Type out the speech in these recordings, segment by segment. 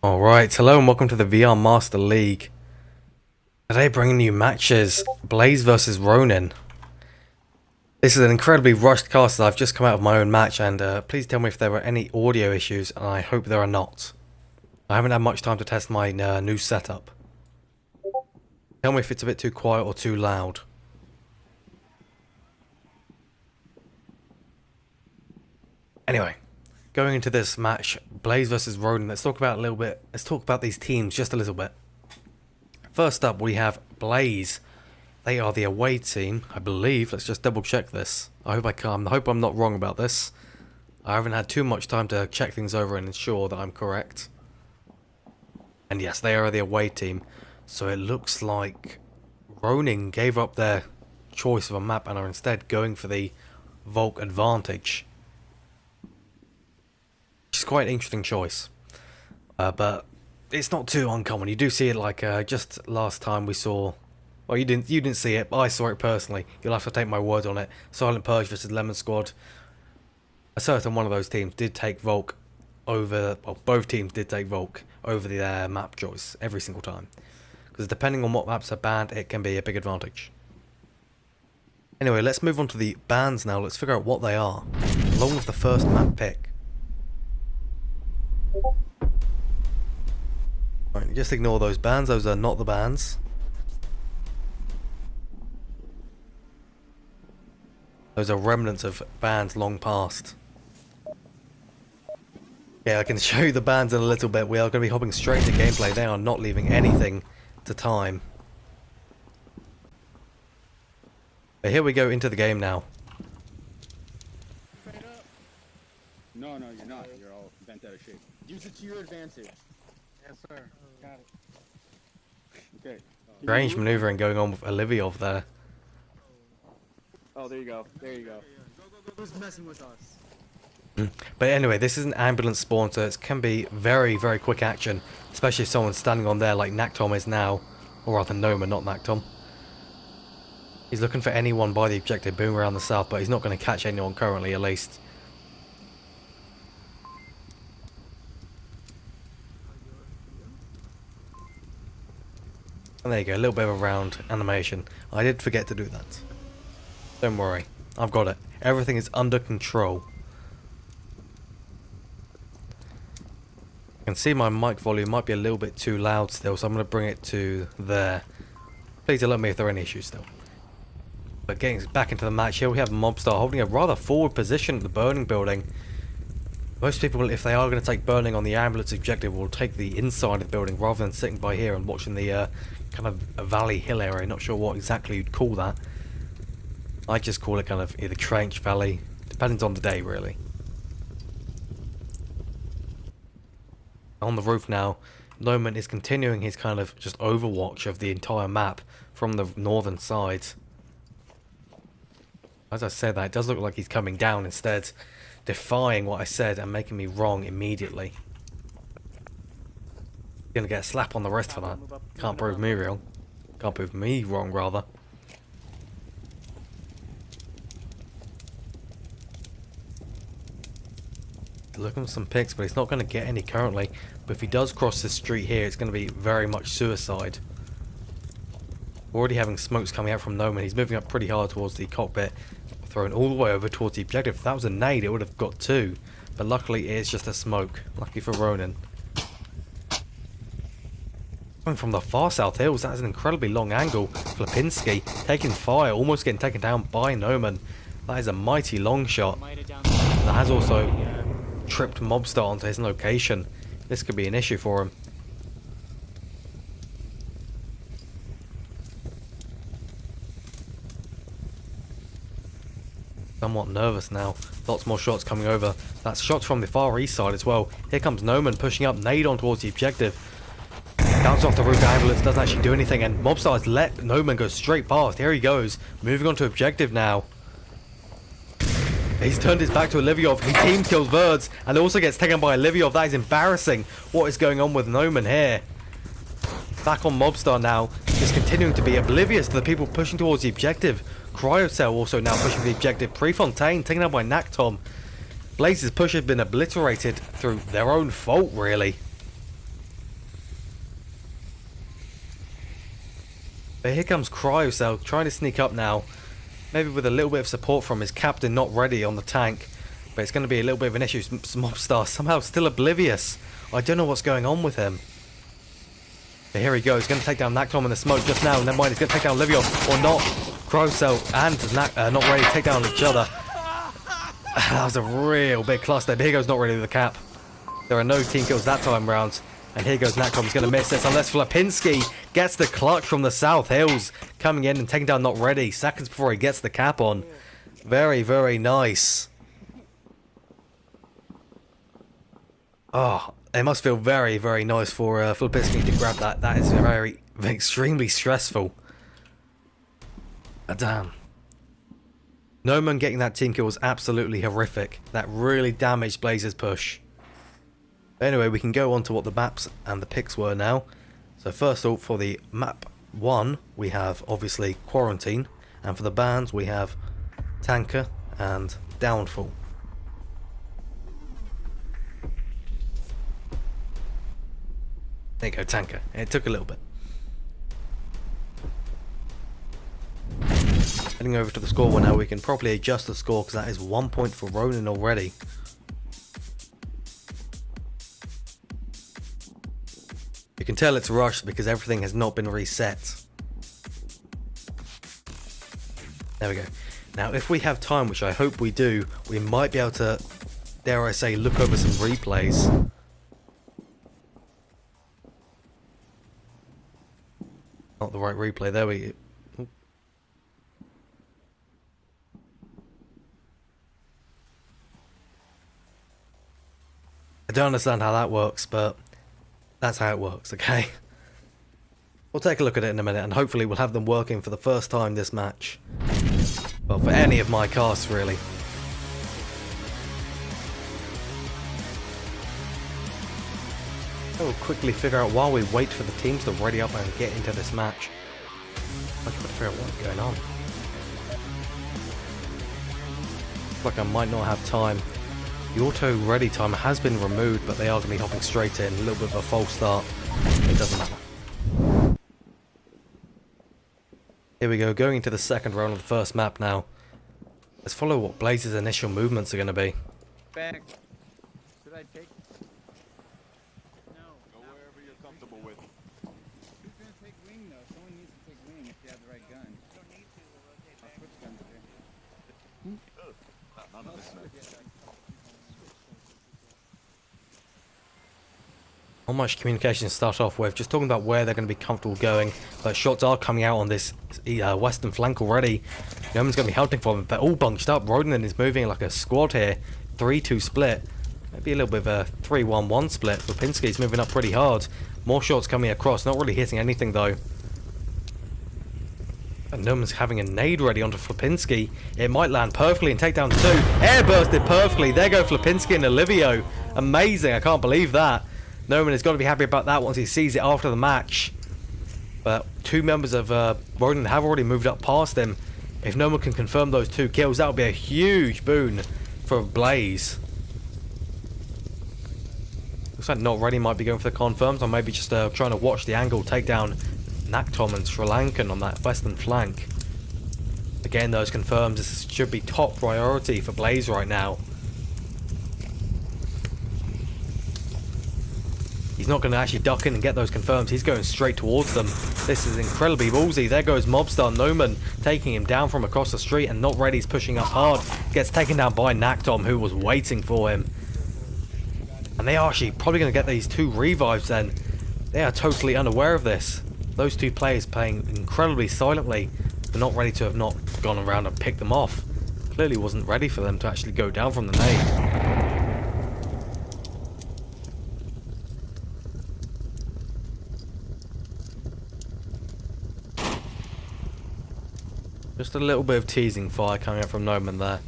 Alright, hello and welcome to the VR Master League. Today bringing you matches, Blaze versus Ronin. This is an incredibly rushed cast as I've just come out of my own match, and please tell me if there were any audio issues, and I hope there are not. I haven't had much time to test my new setup. Tell me if it's a bit too quiet or too loud. Anyway, going into this match, Blaze versus Ronin, let's talk about these teams just a little bit. First up, we have Blaze. They are the away team, I believe. Let's just double check this. I hope I'm not wrong about this. I haven't had too much time to check things over and ensure that I'm correct. And yes, they are the away team. So it looks like Ronin gave up their choice of a map and are instead going for the Volk advantage. Which is quite an interesting choice. But it's not too uncommon. You do see it like just last time we saw. Well, you didn't see it, but I saw it personally. You'll have to take my word on it. Silent Purge versus Lemon Squad. A certain one of those teams did take Volk over. Well, both teams did take Volk over the map choice every single time. Because depending on what maps are banned, it can be a big advantage. Anyway, let's move on to the bans now. Let's figure out what they are, along with the first map pick. Right, just ignore those bans. Those are not the bans. Those are remnants of bans long past. Yeah, I can show you the bans in a little bit. We are going to be hopping straight into gameplay. They are not leaving anything to time. But here we go into the game now. No, you're not. You're all bent out of shape. Use it to your advantage. Yes, sir. Got it. Okay. Strange maneuvering going on with Oliviov there. Oh, there you go. There you go. Who's messing with us? But anyway, this is an ambulance spawn, so it can be very, very quick action. Especially if someone's standing on there like Naktom is now. Or rather, Noma, not Naktom. He's looking for anyone by the objective, boom around the south, but he's not going to catch anyone currently, at least. And there you go, a little bit of a round animation. I did forget to do that. Don't worry, I've got it. Everything is under control. I can see my mic volume might be a little bit too loud still, so I'm going to bring it to there. Please alert me if there are any issues still. But getting back into the match here, we have Mobstar holding a rather forward position at the burning building. Most people, if they are going to take burning on the ambulance objective, will take the inside of the building rather than sitting by here and watching the kind of a valley hill area. Not sure what exactly you'd call that. I just call it kind of either trench, valley, depends on the day really. On the roof now, Noman is continuing his kind of just overwatch of the entire map from the northern side. As I said that, it does look like he's coming down instead, defying what I said and making me wrong immediately. Gonna get a slap on the wrist for that. Can't prove me real. Can't prove me wrong, rather. Looking for some picks, but he's not going to get any currently. But if he does cross this street here, it's going to be very much suicide. Already having smokes coming out from Noman. He's moving up pretty hard towards the cockpit, thrown all the way over towards the objective. If that was a nade, it would have got two. But luckily, it is just a smoke. Lucky for Ronin. Coming from the far south hills, that is an incredibly long angle. Flapinski taking fire, almost getting taken down by Noman. That is a mighty long shot. That has also tripped Mobstar onto his location. This could be an issue for him. Somewhat nervous now. Lots more shots coming over. That's shots from the far east side as well. Here comes Noman pushing up, nade on towards the objective. Bounce off the roof, ambulance doesn't actually do anything, and Mobstar has let Noman go straight past. Here he goes, moving on to objective now. He's turned his back to Oliviov. He team kills Verds and also gets taken by Oliviov. That is embarrassing. What is going on with Noman here? Back on Mobstar now. Just continuing to be oblivious to the people pushing towards the objective. Cryocell also now pushing the objective. Prefontaine taken out by Naktom. Blaze's push has been obliterated through their own fault, really. But here comes Cryocell trying to sneak up now. Maybe with a little bit of support from his captain not ready on the tank. But it's going to be a little bit of an issue. Mobstar somehow still oblivious. I don't know what's going on with him. But here he goes. He's going to take down Naktom in the smoke just now. Never mind, he's going to take down Livio or not. Cryocell and not ready to take down each other. That was a real big cluster. But here goes not ready with the cap. There are no team kills that time round. And here goes Naktom. He's going to miss this unless Flapinski gets the clutch from the South Hills. Coming in and taking down not ready. Seconds before he gets the cap on. Very, very nice. Oh, it must feel very, very nice for Flapinski to grab that. That is very, extremely stressful. Damn. Noman getting that team kill was absolutely horrific. That really damaged Blaze's push. Anyway, we can go on to what the maps and the picks were now. So first of all, for the map 1, we have obviously Quarantine. And for the bands, we have Tanker and Downfall. There you go, Tanker. It took a little bit. Heading over to the score now, we can properly adjust the score because that is 1 point for Ronin already. You can tell it's rushed because everything has not been reset. There we go. Now, if we have time, which I hope we do, we might be able to, dare I say, look over some replays. Not the right replay. There we go. I don't understand how that works, but that's how it works, okay? We'll take a look at it in a minute, and hopefully we'll have them working for the first time this match. Well, for any of my casts, really. We'll quickly figure out while we wait for the teams to ready up and get into this match. I'm trying to figure out what's going on. Looks like I might not have time. The auto ready timer has been removed, but they are going to be hopping straight in. A little bit of a false start. It doesn't matter. Here we go, going into the second round of the first map now. Let's follow what Blaze's initial movements are going to be. Back. Should I take? No. Go wherever you're comfortable with. Who's gonna take wing though? Someone needs to take wing if you have the right gun. Don't need to. We'll rotate I'll back. switch guns here. None of this man. Not much communication to start off with, just talking about where they're going to be comfortable going, but shots are coming out on this western flank already. No one's going to be helping for them, but all bunched up. Ronin is moving like a squad here, 3-2 split, maybe a little bit of a 3-1-1 split. Lipinski's moving up pretty hard, more shots coming across, not really hitting anything though. And Noman's having a nade ready onto Flapinski. It might land perfectly and take down 2. Air bursted perfectly, there go Flapinski and Olivio. Amazing, I can't believe that. Noman has got to be happy about that once he sees it after the match. But 2 members of Ronin have already moved up past him. If Noman can confirm those 2 kills, that would be a huge boon for Blaze. Looks like Not Ready might be going for the confirms, or maybe just trying to watch the angle, take down Naktom and Sri Lankan on that western flank. Again, those confirms, this should be top priority for Blaze right now. He's not going to actually duck in and get those confirms. He's going straight towards them. This is incredibly ballsy. There goes Mobstar Noman taking him down from across the street, and Not Ready's pushing up hard. Gets taken down by Naktom, who was waiting for him. And they are actually probably going to get these 2 revives then. They are totally unaware of this. Those 2 players playing incredibly silently. They're not ready to have not gone around and picked them off. Clearly wasn't ready for them to actually go down from the nade. Just a little bit of teasing fire coming up from Noman there.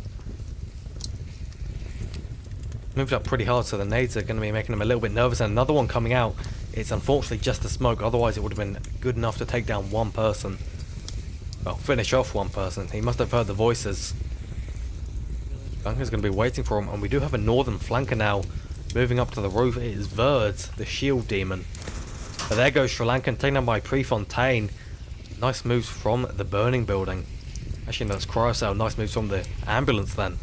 Moved up pretty hard, so the nades are going to be making him a little bit nervous. And another one coming out. It's unfortunately just a smoke, otherwise it would have been good enough to take down 1 person. Well, finish off 1 person. He must have heard the voices. Bunker's going to be waiting for him, and we do have a northern flanker now. Moving up to the roof, it is Verds, the shield demon. But there goes Sri Lankan, taken down by Prefontaine. Nice moves from the burning building. Actually, no, it's Cryocell. Nice moves from the ambulance then.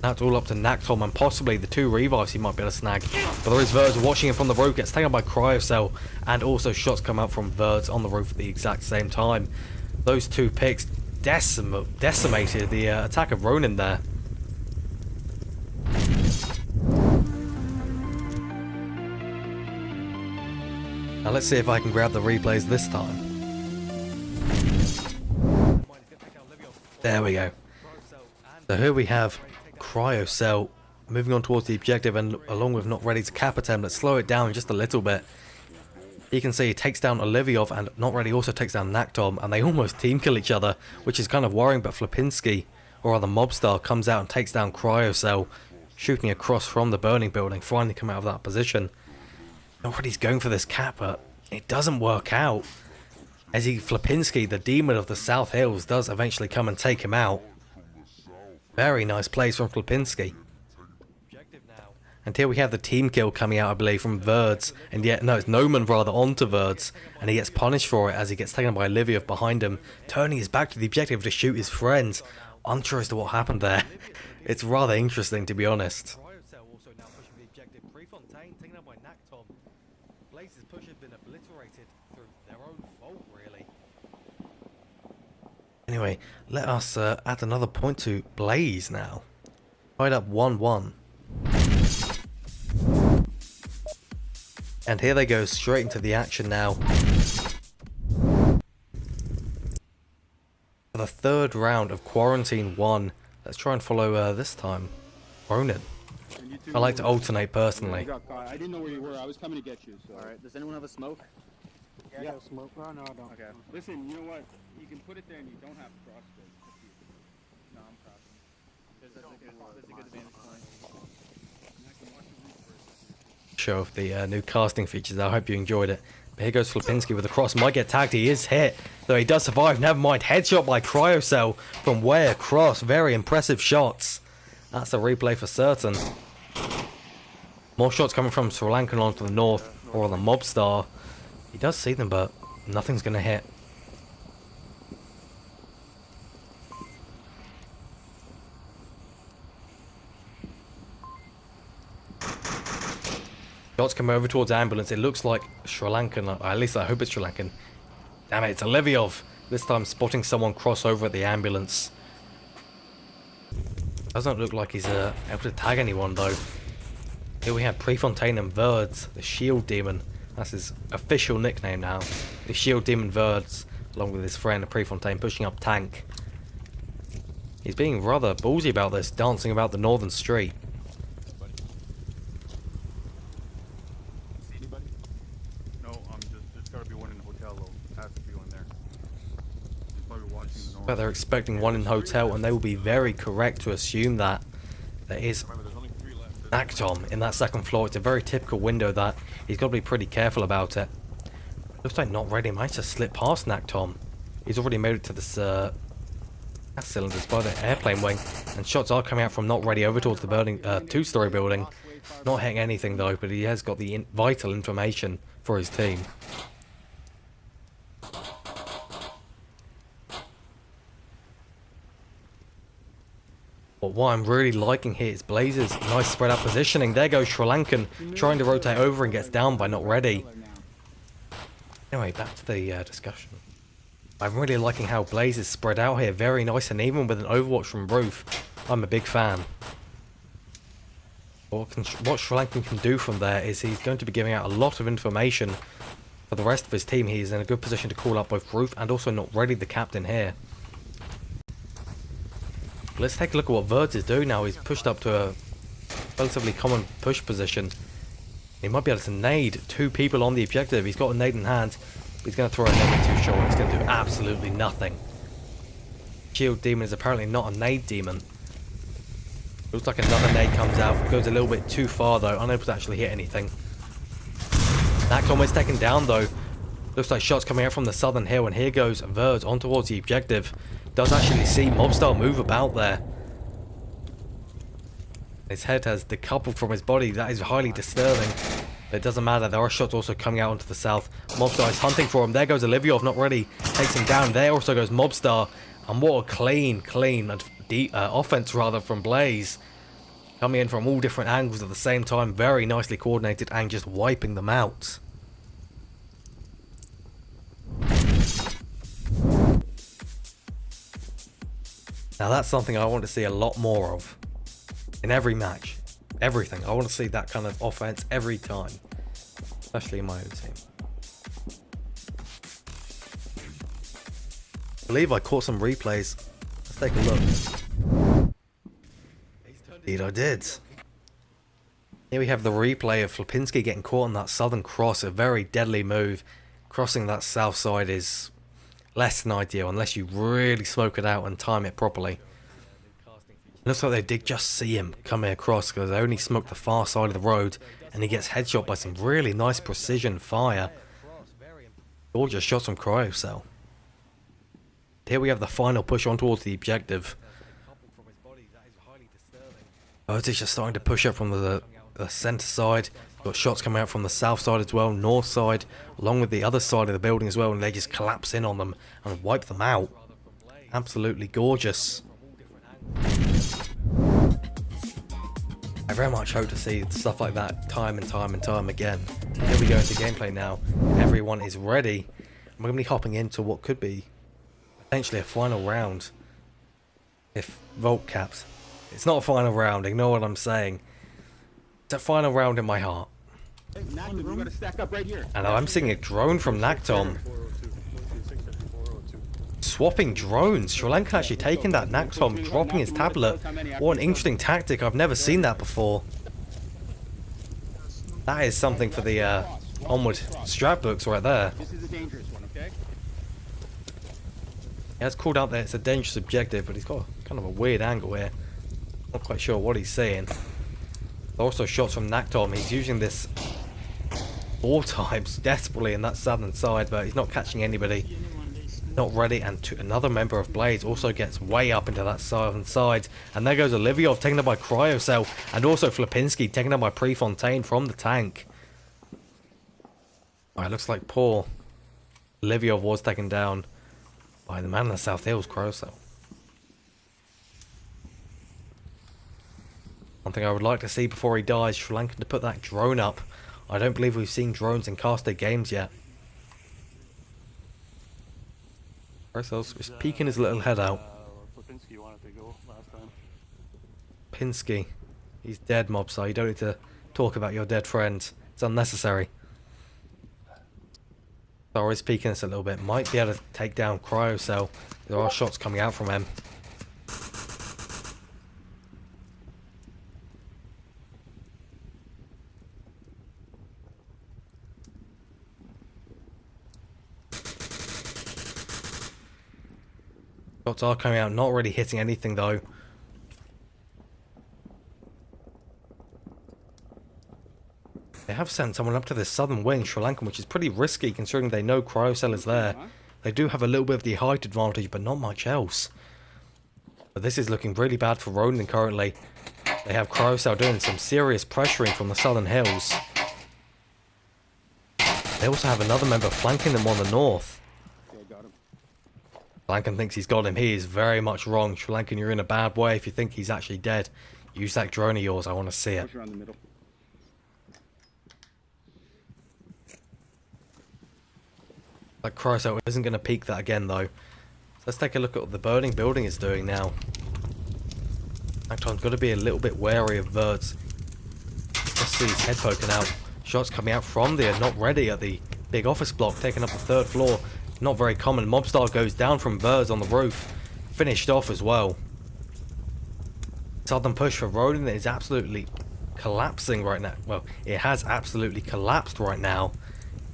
Now it's all up to Naktom and possibly the 2 revives he might be able to snag. But there is Verds watching him from the roof, gets taken by Cryocell, and also shots come out from Verds on the roof at the exact same time. Those 2 picks decimated the attack of Ronin there. Now let's see if I can grab the replays this time. There we go. So here we have Cryocell moving on towards the objective, and along with Not Ready to cap attempt, let's slow it down just a little bit. You can see he takes down Oliviov, and Not Ready also takes down Naktom, and they almost team kill each other, which is kind of worrying. But Flipinski, or rather Mobstar, comes out and takes down Cryocell, shooting across from the burning building, finally come out of that position. Not Ready's going for this cap, but it doesn't work out. As Flipinski, the demon of the South Hills, does eventually come and take him out. Very nice plays from Flipinski. And here we have the team kill coming out, I believe, from Verds. And yet, no, it's Noman rather onto Verds. And he gets punished for it as he gets taken by Olivia behind him, turning his back to the objective to shoot his friends. Unsure as to what happened there. It's rather interesting, to be honest. Also now pushing the objective. Prefontaine taken out by Naktom. Blaze's push has been obliterated through their own fault, really. Anyway, let us add another point to Blaze now. Tied up 1-1. And here they go straight into the action now. For the 3rd round of Quarantine 1. Let's try and follow this time Ronin. I like to alternate personally. I didn't know where you were. I was coming to get you. So. Alright, does anyone have a smoke? Yeah. I smoke. Oh, no, I don't. Okay. Listen, you know what? You can put it there and you don't have to cross it. No, I'm crossing. That's a good advantage point. Show of the new casting features. I hope you enjoyed it. But here goes Flipinski with the cross. Might get tagged. He is hit, though he does survive. Never mind. Headshot by Cryocell from way across. Very impressive shots. That's a replay for certain. More shots coming from Sri Lankan onto the north, or the Mobstar. He does see them, but nothing's going to hit. Shots come over towards ambulance. It looks like Sri Lankan, or at least I hope it's Sri Lankan. Damn it, it's Oliviov. This time spotting someone cross over at the ambulance. Doesn't look like he's able to tag anyone though. Here we have Prefontaine and Verds, the Shield Demon. That's his official nickname now. The Shield Demon Verds, along with his friend Prefontaine, pushing up tank. He's being rather ballsy about this, dancing about the northern street. Anybody? No, just gotta be one in the hotel though. Has to be one there. He's probably watching the north. But they're expecting one in hotel, and they will be very correct to assume that there is Naktom in that 2nd floor. It's a very typical window that he's got to be pretty careful about it. Looks like Not Ready managed to slip past Naktom. He's already made it to this gas cylinders by the airplane wing, and shots are coming out from Not Ready over towards the building, 2-story building. Not hitting anything though, but he has got the vital information for his team. But what I'm really liking here is Blaze's nice spread out positioning. There goes Sri Lankan trying to rotate over and gets down by Not Ready. Anyway, back to the discussion. I'm really liking how Blaze is spread out here. Very nice, and even with an overwatch from roof, I'm a big fan. What Sri Lankan can do from there is he's going to be giving out a lot of information for the rest of his team. He's in a good position to call up both roof and also Not Ready, the captain here. Let's take a look at what Verds is doing now. He's pushed up to a relatively common push position. He might be able to nade 2 people on the objective. He's got a nade in hand. He's going to throw a nade too short. It's going to do absolutely nothing. Shield Demon is apparently not a nade demon. Looks like another nade comes out. Goes a little bit too far though. Unable to actually hit anything. Naktom is taken down though. Looks like shots coming out from the southern hill. And here goes Verds on towards the objective. Does actually see Mobstar move about there. His head has decoupled from his body. That is highly disturbing. It doesn't matter. There are shots also coming out onto the south. Mobstar is hunting for him. There goes Oliviov, not ready. Takes him down. There also goes Mobstar. And what a clean offense rather from Blaze. Coming in from all different angles at the same time. Very nicely coordinated and just wiping them out. Now that's something I want to see a lot more of. In every match. Everything. I want to see that kind of offense every time. Especially in my own team. I believe I caught some replays. Let's take a look. Indeed I did. Here we have the replay of Flipinski getting caught on that southern cross. A very deadly move. Crossing that south side is less than ideal unless you really smoke it out and time it properly. Looks like they did just see him coming across because they only smoked the far side of the road and he gets headshot by some really nice precision fire. Gorgeous shots from Cryocell. Here we have the final push on towards the objective. Birds is just starting to push up from the centre side. Got shots coming out from the south side as well, north side, along with the other side of the building as well, and they just collapse in on them and wipe them out. Absolutely gorgeous. I very much hope to see stuff like that time and time again. Here we go into gameplay now. Everyone is ready. We're going to be hopping into what could be potentially a final round. If Volt caps. It's not a final round, ignore what I'm saying. It's a final round in my heart. Hey, Nacton, we gotta stack up right here. And I'm seeing a drone from Naktom. Swapping drones. Sri Lanka actually taking that Naktom, dropping his tablet. What an interesting tactic. I've never seen that before. That is something for the Onward strat books right there. This is a dangerous one, okay? Yeah, it's called out there. It's a dangerous objective, but he's got kind of a weird angle here. Not quite sure what he's saying. Also shots from Naktom. He's using this 4 times desperately in that southern side, but he's not catching anybody. Not ready, and another member of Blaze also gets way up into that southern side. And there goes Oliviov, taken up by Cryocell, and also Flipinski, taken up by Prefontaine from the tank. Alright, looks like poor Oliviov was taken down by the man in the South Hills, Cryocell. One thing I would like to see before he dies, Sri Lanka to put that drone up. I don't believe we've seen drones in casted games yet. Cryocell's just peeking his little head out. Lipinski wanted to go last time. Pinsky. He's dead, Mobstar. You don't need to talk about your dead friend. It's unnecessary. Star is peeking us a little bit. Might be able to take down Cryocell. There are shots coming out from him. Shots are coming out, not really hitting anything though. They have sent someone up to the southern wing, Sri Lanka, which is pretty risky considering they know Cryocell is there. They do have a little bit of the height advantage, but not much else. But this is looking really bad for Ronin currently. They have Cryocell doing some serious pressuring from the southern hills. They also have another member flanking them on the north. Sri Lankan thinks he's got him. He is very much wrong. Sri Lankan, you're in a bad way if you think he's actually dead. Use that drone of yours. I want to see it. Around the middle. That Cryocell isn't going to peek that again though. Let's take a look at what the burning building is doing now. Acton's got to be a little bit wary of Verts. Just see his head poking out. Shots coming out from there, not ready at the big office block, taking up the 3rd floor. Not very common. Mobstar goes down from Verts on the roof. Finished off as well. Southern push for Ronin is absolutely collapsing right now. Well, it has absolutely collapsed right now.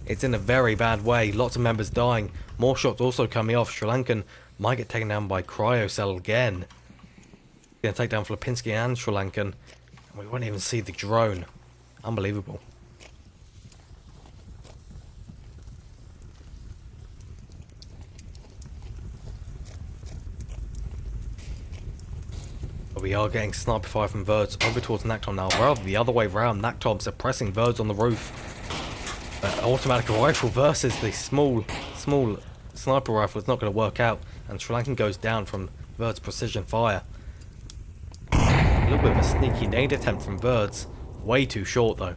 It's in a very bad way. Lots of members dying. More shots also coming off. Sri Lankan might get taken down by Cryocell again. Going to take down Flipinski and Sri Lankan. We won't even see the drone. Unbelievable. But we are getting sniper fire from Verts over towards Naktom now. Rather the other way round. Naktom suppressing Verts on the roof. Automatic rifle versus the small sniper rifle is not going to work out, and Sri Lankan goes down from Verd's precision fire. A little bit of a sneaky nade attempt from Verd's, way too short though.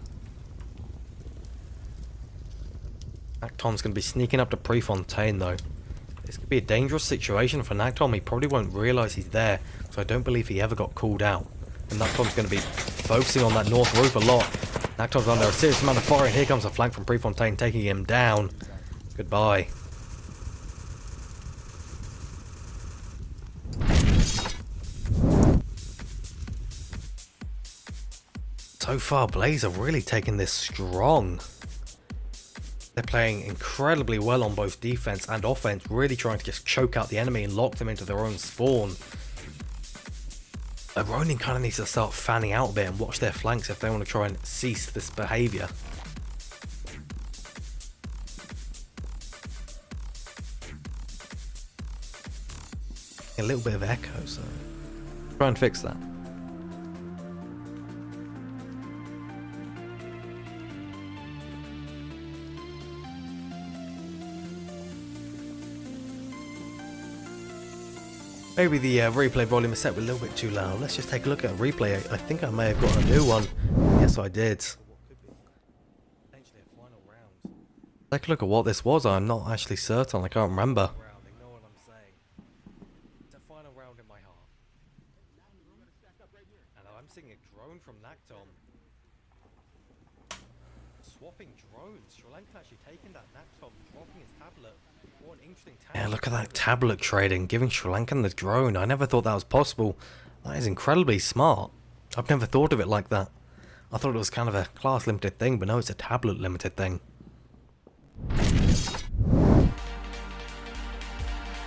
Naktom's going to be sneaking up to Prefontaine though. This could be a dangerous situation for Naktom. He probably won't realise he's there, so I don't believe he ever got called out. And Naktom's going to be focusing on that north roof a lot. Naktom's under a serious amount of fire, and here comes a flank from Prefontaine taking him down. Goodbye. So far, Blaze are really taking this strong. They're playing incredibly well on both defense and offense, really trying to just choke out the enemy and lock them into their own spawn. Ronin kind of needs to start fanning out a bit and watch their flanks if they want to try and cease this behaviour. A little bit of echo, so try and fix that. Maybe the replay volume is set a little bit too loud. Let's just take a look at a replay. I think I may have got a new one. Yes, I did. Take a look at what this was. I'm not actually certain. I can't remember. It's a final round in my heart. And I'm seeing a drone from Naktom. Swapping drones. Sri Lanka actually taking that Naktom, dropping his tablet. What an interesting tablet. Yeah, look at that tablet trading, giving Sri Lankan the drone. I never thought that was possible. That is incredibly smart. I've never thought of it like that. I thought it was kind of a class limited thing, but no, it's a tablet limited thing.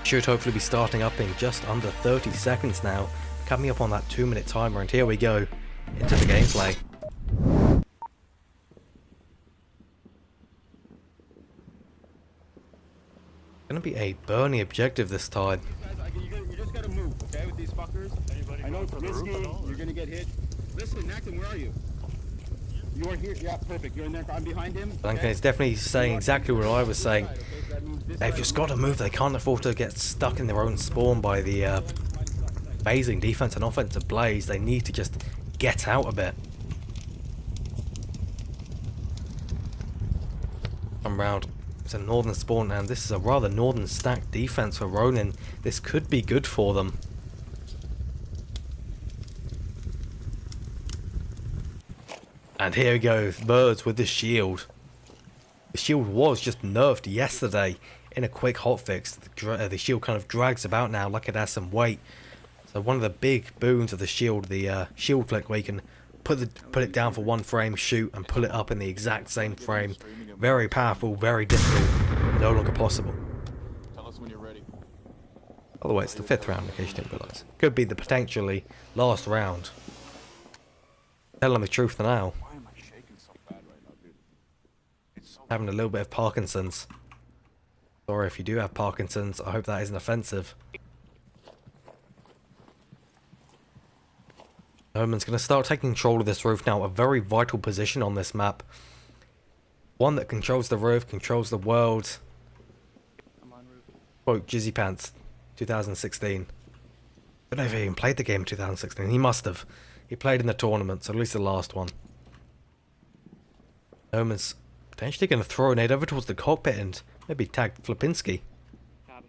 Should hopefully be starting up in just under 30 seconds now. Coming up on that 2-minute timer, and here we go into the gameplay. Gonna be a Bernie objective this time. You just gotta move, okay, with these fuckers. I know it's risky, you're gonna get hit. Listen, Naktom, where are you? You are here, yeah, perfect. You're in there, I'm behind him. Lankan is definitely saying exactly what I was saying. They've just got to move, they can't afford to get stuck in their own spawn by the amazing defense and offensive Blaze. They need to just get out a bit. Come round. It's a northern spawn, and this is a rather northern stacked defense for Ronin. This could be good for them. And here we go, Birds with the shield. The shield was just nerfed yesterday in a quick hotfix. The shield kind of drags about now like it has some weight. So one of the big boons of the shield shield flick, where you can put it down for one frame, shoot, and pull it up in the exact same frame. Very powerful, very difficult, no longer possible. Tell us when you're ready. By the way, it's the 5th round, in case you didn't realise. Could be the potentially last round. Tell them the truth now. Why am I shaking so bad right now, dude? It's so Having a little bit of Parkinson's. Sorry if you do have Parkinson's, I hope that isn't offensive. Omen's going to start taking control of this roof now, a very vital position on this map. One that controls the roof, controls the world. I'm on roof. Quote, Jizzy Pants, 2016. I don't know if he even played the game in 2016. He must have. He played in the tournament, so at least the last one. Omen's potentially going to throw a nade over towards the cockpit and maybe tag Flipinski. Copy.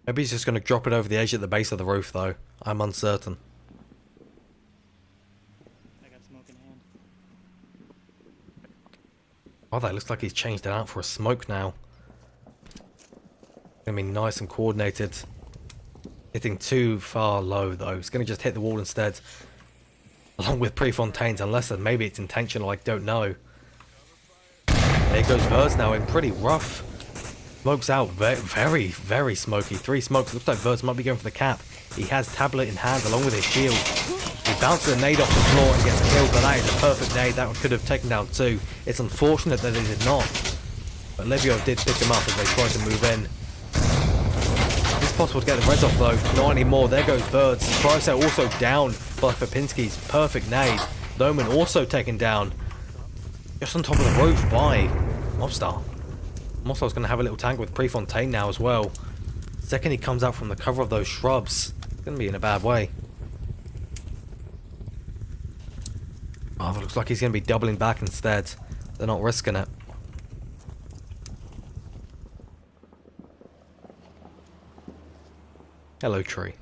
Maybe he's just going to drop it over the edge at the base of the roof, though. I'm uncertain. I got smoke in hand. Oh, that looks like he's changed it out for a smoke now. Gonna be nice and coordinated. Hitting too far low though. He's gonna just hit the wall instead. Along with Prefontaine's, unless maybe it's intentional, I don't know. There goes Verz now in pretty rough. Smokes out, very, very smoky. 3 smokes, looks like Verz might be going for the cap. He has tablet in hand along with his shield. He bounces a nade off the floor and gets killed, but that is a perfect nade. That could have taken down 2. It's unfortunate that it did not. But Livio did pick him up as they tried to move in. It's possible to get the res off though. Not anymore. There goes Birds. Cryosel also down by Fapinski's perfect nade. Noman also taken down. Just on top of the roof by Mobstar. Mobstar's going to have a little tank with Prefontaine now as well. Second he comes out from the cover of those shrubs, it's going to be in a bad way. Oh, it looks like he's going to be doubling back instead. They're not risking it. Hello, tree.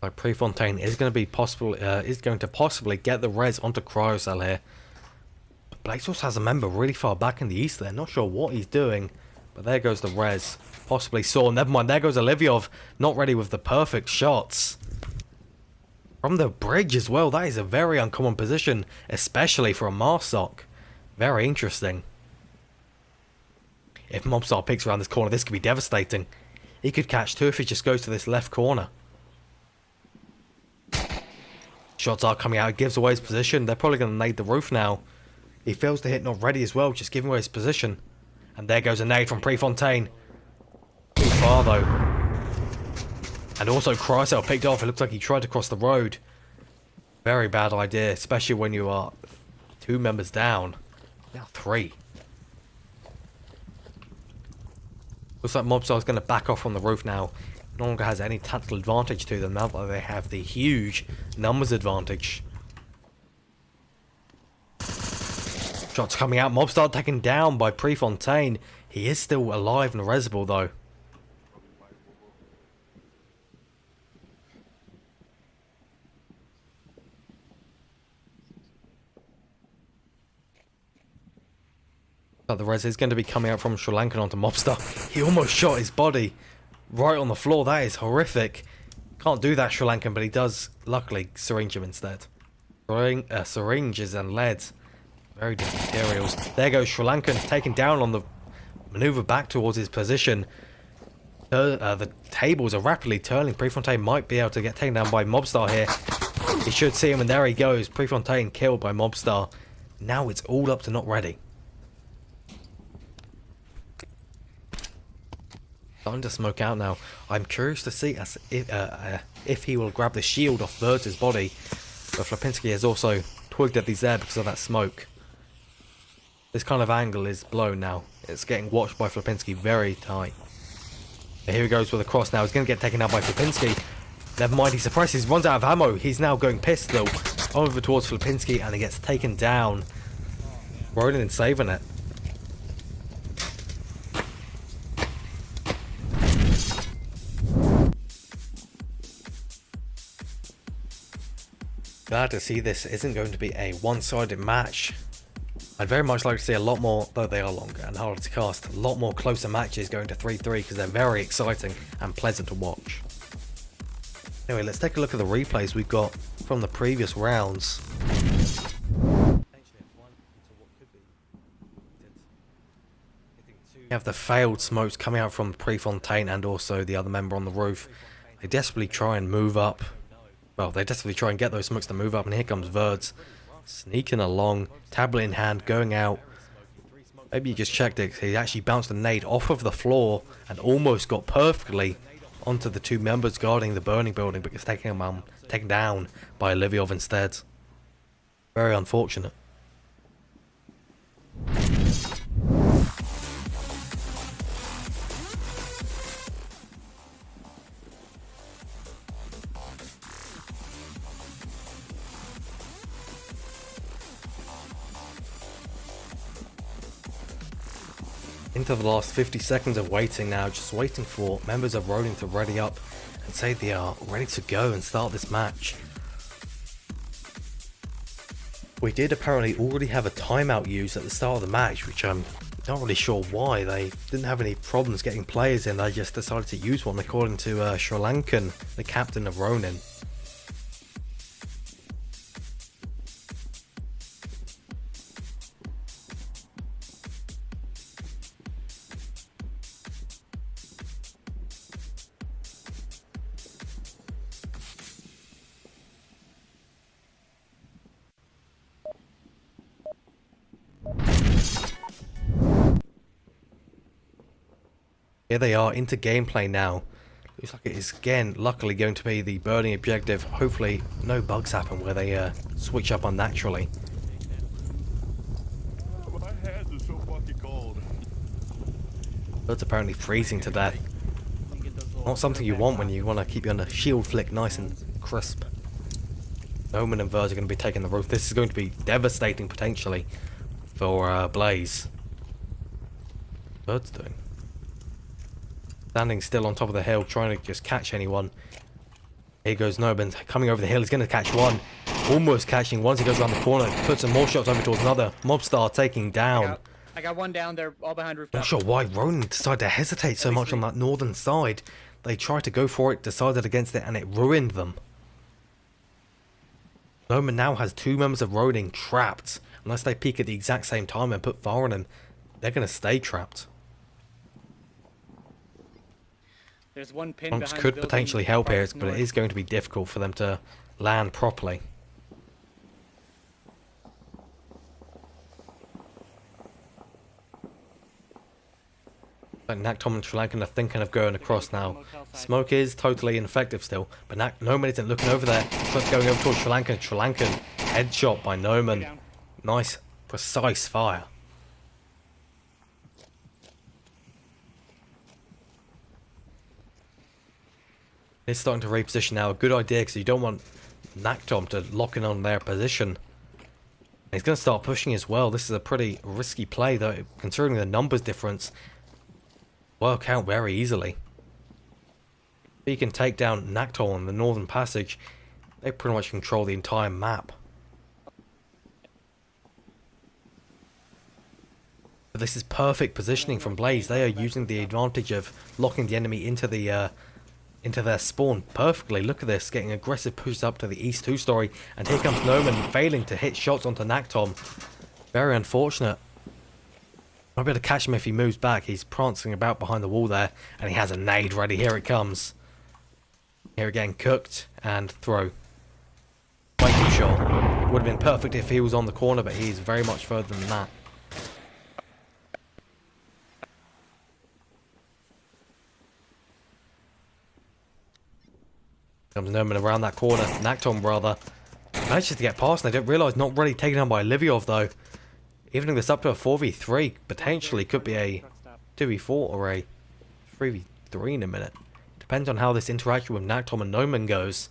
Like Prefontaine is going to be possibly get the res onto Cryocell here. Blaze also has a member really far back in the east there. Not sure what he's doing, but there goes the res. Possibly saw. Never mind. There goes Oliviov. Not ready with the perfect shots. From the bridge as well. That is a very uncommon position, especially for a Marsoc. Very interesting. If Mobstar picks around this corner, this could be devastating. He could catch two if he just goes to this left corner. Shots are coming out. It gives away his position. They're probably going to nade the roof now. He fails to hit, not ready as well, just giving away his position. And there goes a nade from Prefontaine. Too far though. And also Cryocell picked off. It looks like he tried to cross the road. Very bad idea, especially when you are 2 members down. Now 3. Looks like Mobstar's going to back off from the roof now. No longer has any tactical advantage to them now that they have the huge numbers advantage. Shots coming out. Mobstar taken down by Prefontaine. He is still alive and resible though. But the res is going to be coming out from Sri Lankan onto Mobstar. He almost shot his body right on the floor. That is horrific. Can't do that, Sri Lankan, but he does luckily syringe him instead. Syringes and lead. Very different materials. There goes Sri Lankan taken down on the maneuver back towards his position. The tables are rapidly turning. Prefontaine might be able to get taken down by Mobstar here. He should see him, and there he goes. Prefontaine killed by Mobstar. Now it's all up to not ready. Starting to smoke out now. I'm curious to see if he will grab the shield off Vert's body. But Flapinski has also twigged at these there because of that smoke. This kind of angle is blown now. It's getting watched by Flapinski very tight. And here he goes with a cross now. He's going to get taken out by Flapinski. Never mind, he suppresses, runs out of ammo. He's now going pistol over towards Flapinski and he gets taken down. Ronin saving it. Glad to see this isn't going to be a one-sided match. I'd very much like to see a lot more, though they are longer and harder to cast, a lot more closer matches going to 3-3 because they're very exciting and pleasant to watch. Anyway, let's take a look at the replays we've got from the previous rounds. We have the failed smokes coming out from Prefontaine and also the other member on the roof. They desperately try and move up. Well, they desperately try and get those smokes to move up, and here comes Verds. Sneaking along, tablet in hand, going out. Maybe you just checked it. He actually bounced a nade off of the floor and almost got perfectly onto the 2 members guarding the burning building, but gets taken down by Oliviov instead. Very unfortunate. Into the last 50 seconds of waiting now, just waiting for members of Ronin to ready up and say they are ready to go and start this match. We did apparently already have a timeout used at the start of the match, which I'm not really sure why. They didn't have any problems getting players in, they just decided to use one according to Sri Lankan, the captain of Ronin. Here they are into gameplay now. Looks like it is again luckily going to be the burning objective. Hopefully no bugs happen where they switch up unnaturally. My hands are so fucking cold. Birds apparently freezing to death. Not something you want when you want to keep your shield flick nice and crisp. Omen and Verge are going to be taking the roof. This is going to be devastating potentially for Blaze. Bird's doing. Standing still on top of the hill, trying to just catch anyone. Here goes Noman coming over the hill. He's going to catch one. Almost catching once he goes around the corner. Puts some more shots over towards another. Mobstar taking down. I got one down there, all behind rooftop. Not sure why Ronin decided to hesitate so much on that northern side. They tried to go for it, decided against it, and it ruined them. Noman now has 2 members of Ronin trapped. Unless they peek at the exact same time and put fire on them, they're going to stay trapped. There's one pin Bronx behind could the building, potentially help here, farthest but it north. is going to be difficult for them to land properly. Like Naktom and Sri Lankan are thinking of going across now. Smoke is totally ineffective still, but Noman isn't looking over there. But going over towards Sri Lankan. Sri Lankan headshot by Noman. Nice, precise fire. It's starting to reposition now. A good idea because you don't want Naktom to lock in on their position. He's going to start pushing as well. This is a pretty risky play though, considering the numbers difference. Work out very easily. If he can take down Naktom on the northern passage, they pretty much control the entire map. But this is perfect positioning from Blaze. They are using the advantage of locking the enemy into their spawn perfectly. Look at this, getting aggressive pushes up to the east 2-story, and here comes Noman failing to hit shots onto Naktom. Very unfortunate. I'll be able to catch him if he moves back. He's prancing about behind the wall there, and he has a nade ready. Here it comes. Here again, cooked and throw. Way too short. Would have been perfect if he was on the corner, but he's very much further than that. Comes Noman around that corner. Naktom rather manages to get past, and they don't realise. Not really taken down by Livyov though. Evening this up to a 4v3, potentially could be a 2v4 or a 3v3 in a minute. Depends on how this interaction with Naktom and Noman goes.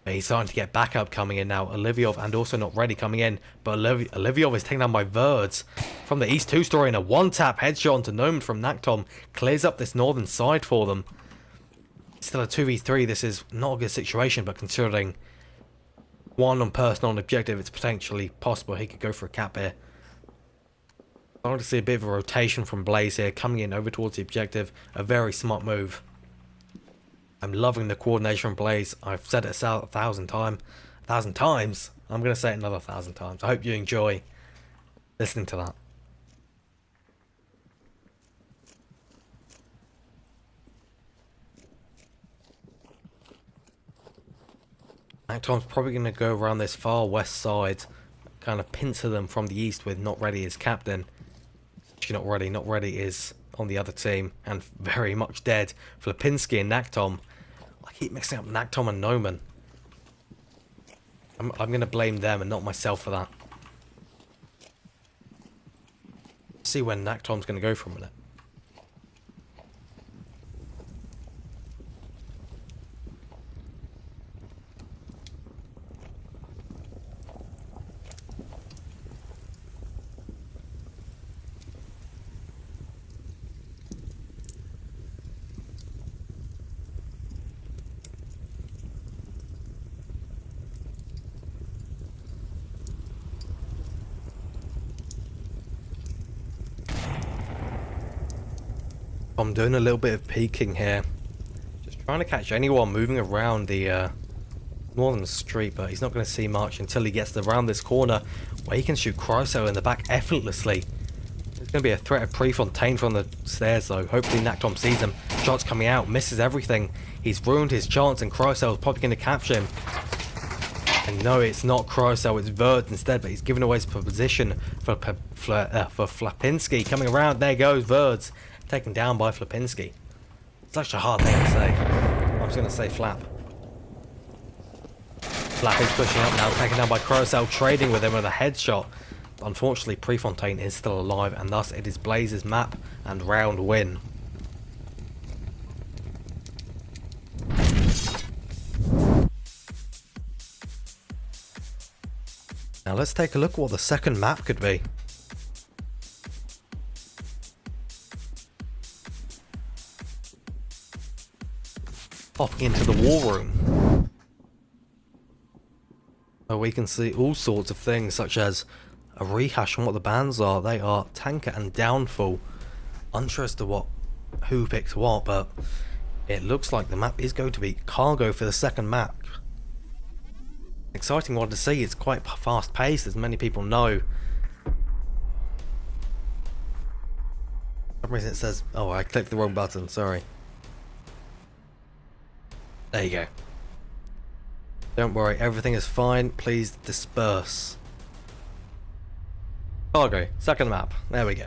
But he's starting to get backup coming in now. Oliviov and also not ready coming in. But Oliviov is taken down by Verds from the east 2-story, and a one-tap headshot onto Noman from Naktom clears up this northern side for them. Still a 2v3, this is not a good situation, but considering one person on objective, it's potentially possible he could go for a cap here. I want to see a bit of a rotation from Blaze here, coming in over towards the objective. A very smart move. I'm loving the coordination from Blaze. I've said it a thousand times. I'm going to say it another 1,000 times. I hope you enjoy listening to that. Naktom's probably going to go around this far west side, kind of pincer them from the east with Not Ready as captain. Actually Not Ready is on the other team and very much dead. Flapinski and Naktom. I keep mixing up Naktom and Noman. I'm going to blame them and not myself for that. See when Naktom's going to go for a minute. I'm doing a little bit of peeking here. Just trying to catch anyone moving around the northern street, but he's not going to see much until he gets around this corner where he can shoot Chrysler in the back effortlessly. There's going to be a threat of Prefontaine from the stairs though. Hopefully Naktom sees him. Shots coming out, misses everything. He's ruined his chance, and Chrysler is probably going to capture him. And no, it's not Chrysler, it's Vert instead, but he's given away his position for Flapinski. Coming around, there goes Verds. taken down by Flapinski. Such a hard thing to say. I'm just going to say Flap. Flap is pushing up now, taken down by Crocell, trading with him with a headshot. Unfortunately, Prefontaine is still alive, and thus it is Blaze's map and round win. Now let's take a look at what the second map could be. Popping into the war room. Where we can see all sorts of things, such as a rehash on what the bands are. They are Tanker and Downfall. Unsure as to who picked what, but it looks like the map is going to be Cargo for the second map. Exciting one to see. It's quite fast paced, as many people know. For some reason it says, oh, I clicked the wrong button, sorry. There you go. Don't worry, everything is fine. Please disperse. Cargo, second map. There we go.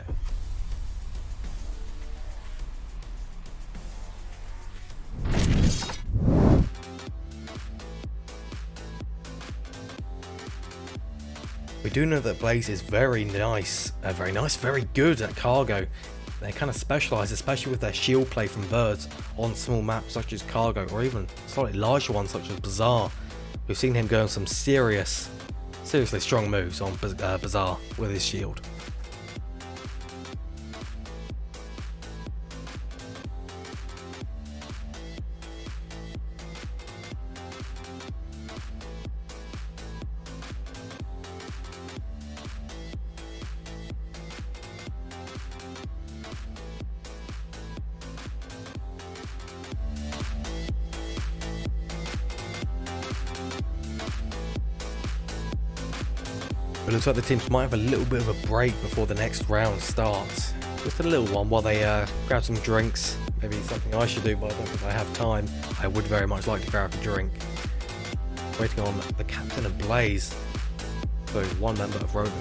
We do know that Blaze is very good at cargo. They kind of specialise, especially with their shield play from birds on small maps such as Cargo, or even slightly larger ones such as Bazaar. We've seen him go on some seriously strong moves on Bazaar with his shield. It looks like the teams might have a little bit of a break before the next round starts. Just a little one while they grab some drinks. Maybe something I should do, but I don't think I have time. I would very much like to grab a drink. Waiting on the captain of Blaze. So one member of Ronin.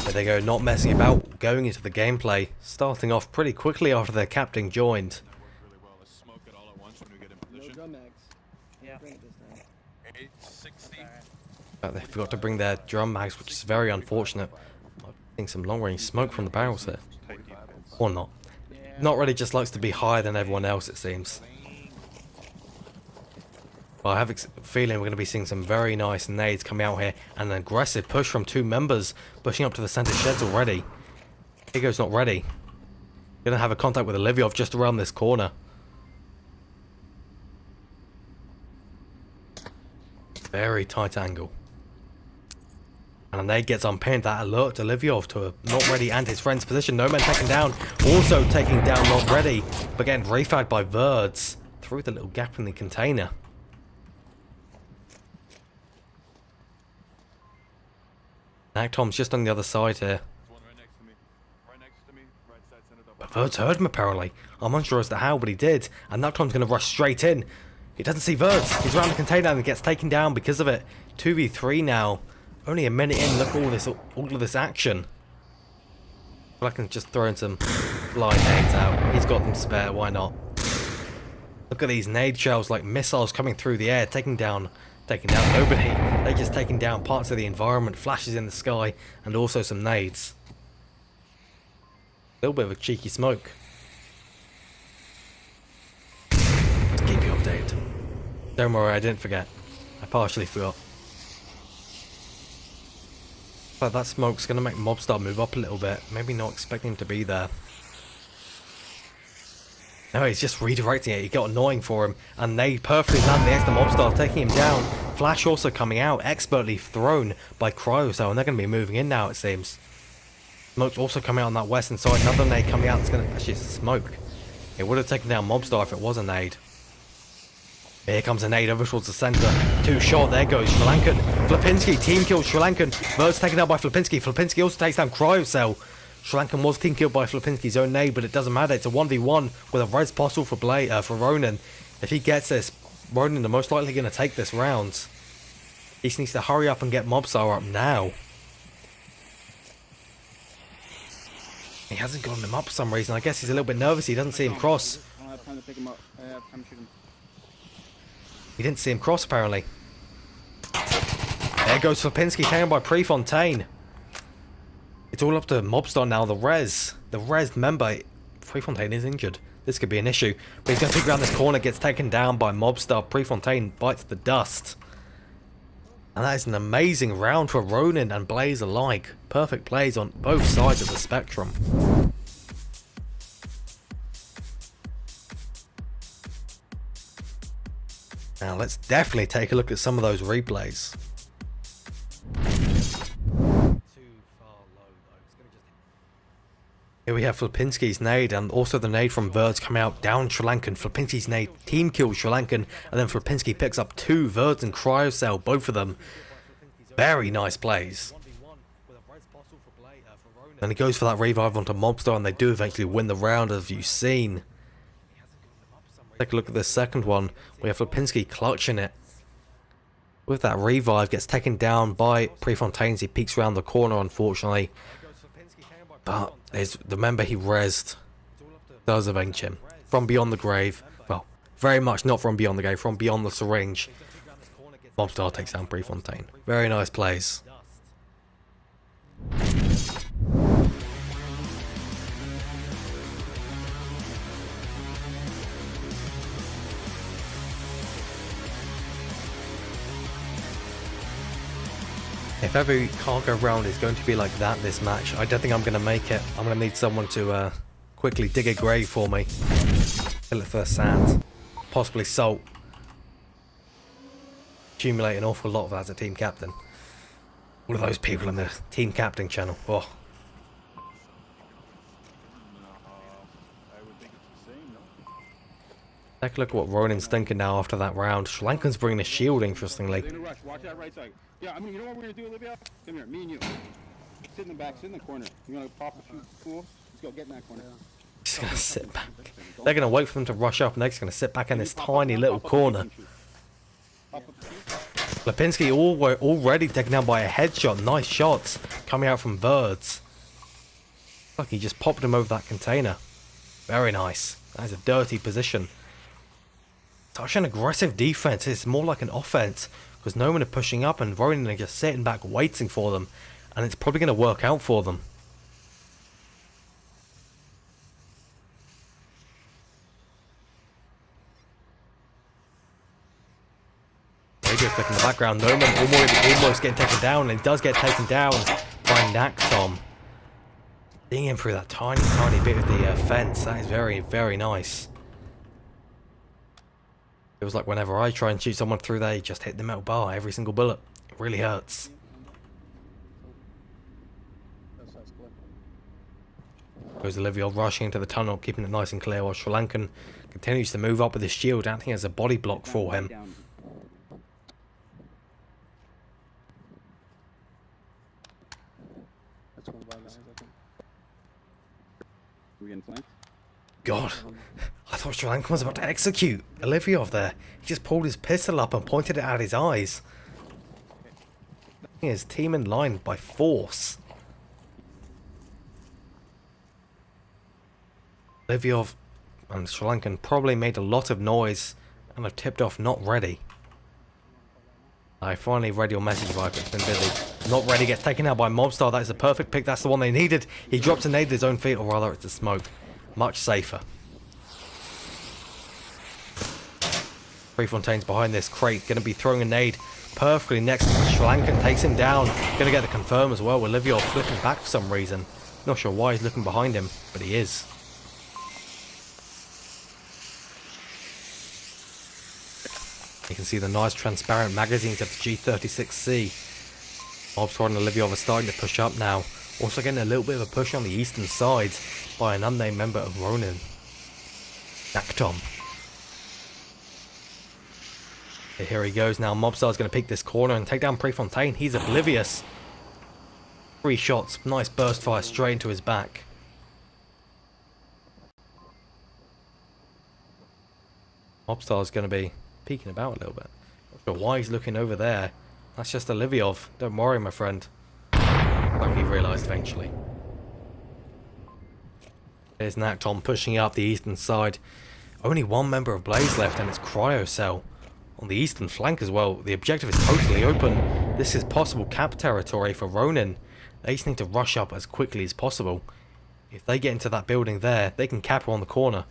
There they go, not messing about, going into the gameplay, starting off pretty quickly after their captain joined. Really well. Let's smoke it all at once when we get in position. drum mags. Yeah. Bring it this time. 860. They forgot to bring their drum mags, which is very unfortunate. I'm seeing some long range smoke from the barrels there. Or not. Yeah. Not really, just likes to be higher than everyone else, it seems. But I have a feeling we're going to be seeing some very nice nades coming out here, and an aggressive push from two members, pushing up to the center sheds already. Higo's not ready. Going to have a contact with Oliviov just around this corner. Very tight angle. And a nade gets unpinned. That alerts Oliviov to a not ready and his friend's position. No man taken down. Also taking down not ready, but getting refagged by Verds through the little gap in the container. Tom's just on the other side here. There's one right next to me. Right next to me. Right side center double. But Verds heard him apparently. I'm unsure as to how, but he did. And now Tom's going to rush straight in. He doesn't see Verds. He's around the container and gets taken down because of it. 2v3 now. Only a minute in. Look at all of this action. Well, I can just throw in some blind nades out. He's got them spare. Why not? Look at these nade shells like missiles coming through the air, taking down nobody. They're just taking down parts of the environment, flashes in the sky, and also some nades. A little bit of a cheeky smoke. Just keep you updated. Don't worry, I didn't forget. I partially forgot. But that smoke's going to make Mobstar move up a little bit. Maybe not expecting him to be there. No, he's just redirecting it. It got annoying for him. And they perfectly land the extra mobstar, taking him down. Flash also coming out, expertly thrown by Cryocell, and they're going to be moving in now, it seems. Smoke's also coming out on that western side. Another nade coming out that's going to... Actually, it's smoke. It would have taken down mobstar if it was a nade. Here comes a nade over towards the center. Two shot. There goes Sri Lankan. Flipinski team killed Sri Lankan. Vert's taken out by Flipinski. Flipinski also takes down Cryocell. Sri Lankan was team killed by Flipinski's own nade, but it doesn't matter. It's a 1v1 with a res possible for Ronin. If he gets this, Ronin are most likely going to take this round. He just needs to hurry up and get Mobstar up now. He hasn't gotten him up for some reason. I guess he's a little bit nervous. He doesn't see him cross. I don't have time to pick him up. I have time to shoot him. He didn't see him cross, apparently. There goes Flipinski, taken by Prefontaine. It's all up to Mobstar now. The res, remember, Prefontaine is injured. This could be an issue. But he's going to take around this corner, gets taken down by Mobstar. Prefontaine bites the dust. And that is an amazing round for Ronin and Blaze alike. Perfect plays on both sides of the spectrum. Now let's definitely take a look at some of those replays. Here we have Flipinski's nade and also the nade from Verds come out down Sri Lankan. Flipinski's nade team kills Sri Lankan, and then Flipinski picks up two Verds and Cryocell, both of them. Very nice plays. And he goes for that revive onto Mobstar, and they do eventually win the round, as you've seen. Take a look at the second one. We have Flipinski clutching it. With that revive, gets taken down by Prefontaine. He peeks around the corner, unfortunately. But remember, he rezzed. Does avenge him. From beyond the grave. Well, very much not from beyond the grave, from beyond the syringe. Mobstar takes down Prefontaine. Very nice plays. If every cargo round is going to be like that this match, I don't think I'm going to make it. I'm going to need someone to quickly dig a grave for me. Fill it for sand. Possibly salt. Accumulate an awful lot of that as a team captain. All of those people in the team captain channel. Oh. I would think it's the same, no? Take a look at what Ronin's thinking now after that round. Sri Lankan's bringing a shield, interestingly. They're gonna rush. Watch that right side. Yeah, I mean, you know what we're gonna do, Olivia? Come here, me and you. Sit in the back, sit in the corner. You wanna pop a few fools? Let's go, get in that corner. Just gonna sit back. They're gonna wait for them to rush up, and they're just gonna sit back in this tiny little corner. Lipinski already taken down by a headshot. Nice shots coming out from Verds. Look, he just popped him over that container. Very nice. That is a dirty position. Such an aggressive defense. It's more like an offense because no one are pushing up and Ronin are just sitting back waiting for them, and it's probably going to work out for them. Radio click in the background. No one almost getting taken down, and he does get taken down by Naxom. Seeing him through that tiny bit of the fence. That is very, very nice. It was like whenever I try and shoot someone through there, you just hit the metal bar every single bullet. It really hurts. Goes Olivia rushing into the tunnel, keeping it nice and clear, while Sri Lankan continues to move up with his shield, acting as a body block for him. God, I thought Sri Lankan was about to execute Olivia there. He just pulled his pistol up and pointed it at his eyes. His team in line by force. Olivia and Sri Lankan probably made a lot of noise and have tipped off not ready. I finally read your message, Viper. It's been busy. Not ready gets taken out by Mobstar. That is a perfect pick. That's the one they needed. He drops a nade at his own feet, or rather it's a smoke. Much safer. Prefontaine's behind this crate. Going to be throwing a nade perfectly next to Sri Lankan. Takes him down. Going to get the confirm as well. Olivia flipping back for some reason. Not sure why he's looking behind him, but he is. You can see the nice transparent magazines of the G36C. Mobstar and Oliviov are starting to push up now. Also getting a little bit of a push on the eastern side by an unnamed member of Ronin. Naktom. Here he goes now. Mobstar's going to peek this corner and take down Prefontaine. He's oblivious. 3 shots. Nice burst fire straight into his back. Mobstar's going to be peeking about a little bit. Not sure why he's looking over there. That's just Oliviov. Don't worry, my friend. Like he realised eventually. There's Naktom pushing up the eastern side. Only one member of Blaze left, and it's Cryocell. On the eastern flank as well, the objective is totally open. This is possible cap territory for Ronin. They just need to rush up as quickly as possible. If they get into that building there, they can cap her on the corner.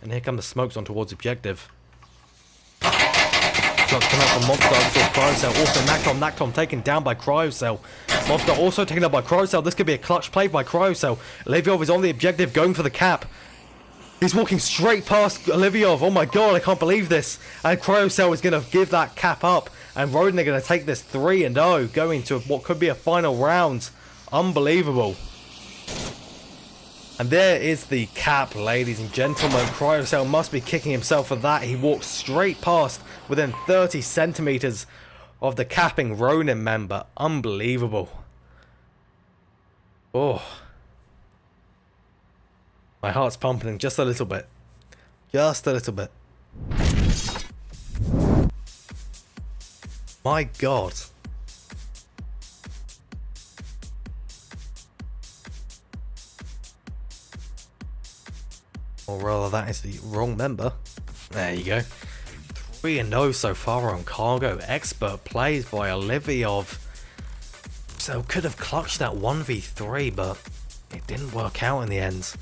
And here come the smokes on towards objective. Shots come out from Mobstar towards Cryocell. Also Naktom taken down by Cryocell. Mobstar also taken up by Cryocell. This could be a clutch play by Cryocell. Oliviov is on the objective, going for the cap. He's walking straight past Oliviov. Oh my god, I can't believe this. And Cryocell is going to give that cap up. And Ronin are going to take this 3-0, going to what could be a final round. Unbelievable. And there is the cap, ladies and gentlemen. Cryocell must be kicking himself for that. He walked straight past within 30 centimeters of the capping Ronin member. Unbelievable. Oh. My heart's pumping just a little bit. Just a little bit. My god. Or rather, that is the wrong member. There you go. 3-0 so far on Cargo. Expert plays by Oliviov. So could have clutched that 1v3, but it didn't work out in the end.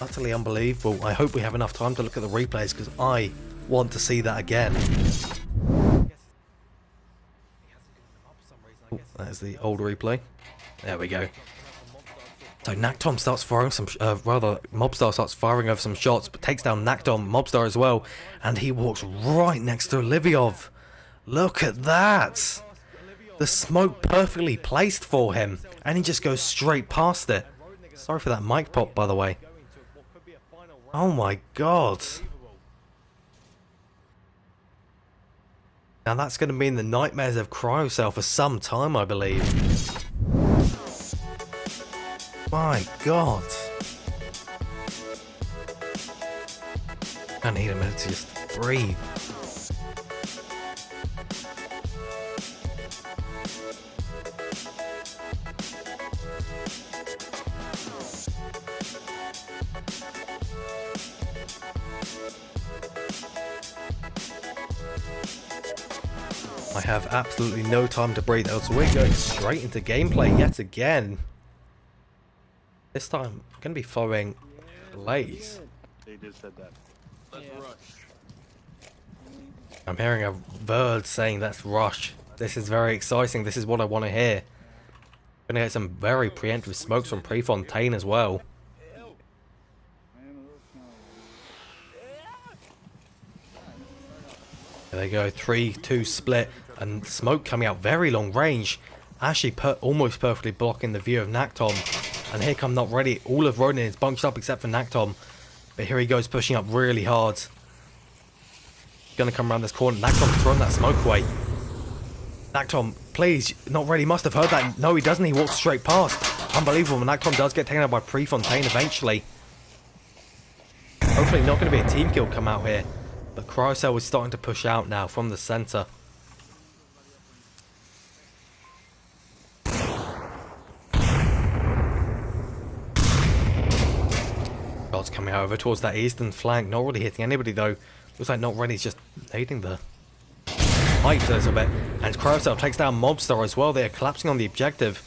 Utterly unbelievable. I hope we have enough time to look at the replays because I want to see that again. Oh, that is the old replay. There we go. So Naktom starts firing some, Mobstar starts firing over some shots, but takes down Naktom, Mobstar as well, and he walks right next to Oliviov. Look at that! The smoke perfectly placed for him, and he just goes straight past it. Sorry for that mic pop, by the way. Oh my god. Now that's going to be in the nightmares of Cryocell for some time, I believe. My god. I need a minute to just breathe. I have absolutely no time to breathe, so we're going straight into gameplay yet again. This time, I'm going to be following Blaze. They just said that. Let's rush. I'm hearing a bird saying let's rush. This is very exciting. This is what I want to hear. Going to get some very preemptive smokes from Prefontaine as well. There they go, 3-2 split, and smoke coming out very long range, actually almost perfectly blocking the view of Naktom. And here come Not Ready. All of Ronin is bunched up except for Naktom, but here he goes pushing up really hard. Gonna come around this corner. Naktom's throwing that smoke away. Naktom, please, Not Ready must have heard that. No, he doesn't. He walks straight past. Unbelievable. Naktom does get taken out by Prefontaine eventually. Hopefully not going to be a team kill come out here. But Cryocell is starting to push out now from the center. Shots coming over towards that eastern flank. Not really hitting anybody though. Looks like Not Ready's just nading the height a little bit. And Cryocell takes down Mobstar as well. They are collapsing on the objective.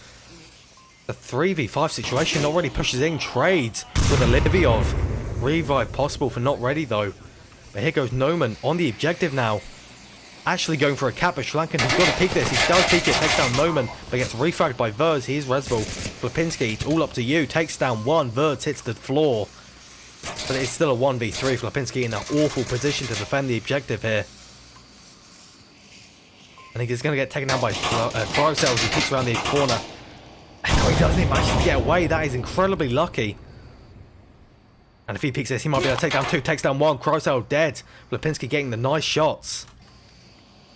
The 3v5 situation. Not Ready pushes in, trades with Oliviov. Revive possible for Not Ready though. But here goes Noman on the objective now. Actually going for a cap, but Schlanken has got to peek this. He does peek it, takes down Noman, but gets refragged by Verz. Here's Resville. Flapinski, it's all up to you. Takes down one. Verz hits the floor. But it's still a 1v3. Flapinski in an awful position to defend the objective here. And he's going to get taken down by Cryocells. He peeks around the corner. And he doesn't even manage to get away. That is incredibly lucky. And if he picks this, he might be able to take down 2. Takes down 1. Crystal dead. Lipinski getting the nice shots.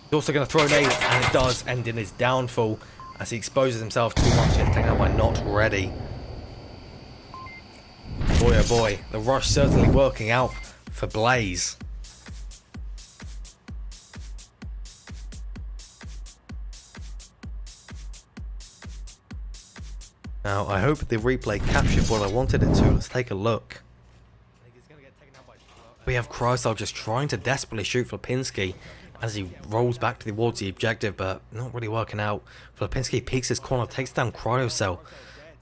He's also going to throw an aid, and it does end in his downfall as he exposes himself too much. Gets taken out by Not Ready. Boy, oh boy. The rush certainly working out for Blaze. Now, I hope the replay captured what I wanted it to. Let's take a look. We have Crystal just trying to desperately shoot Lipinski as he rolls back towards the objective, but not really working out. Lipinski peeks his corner, takes down Cryocell,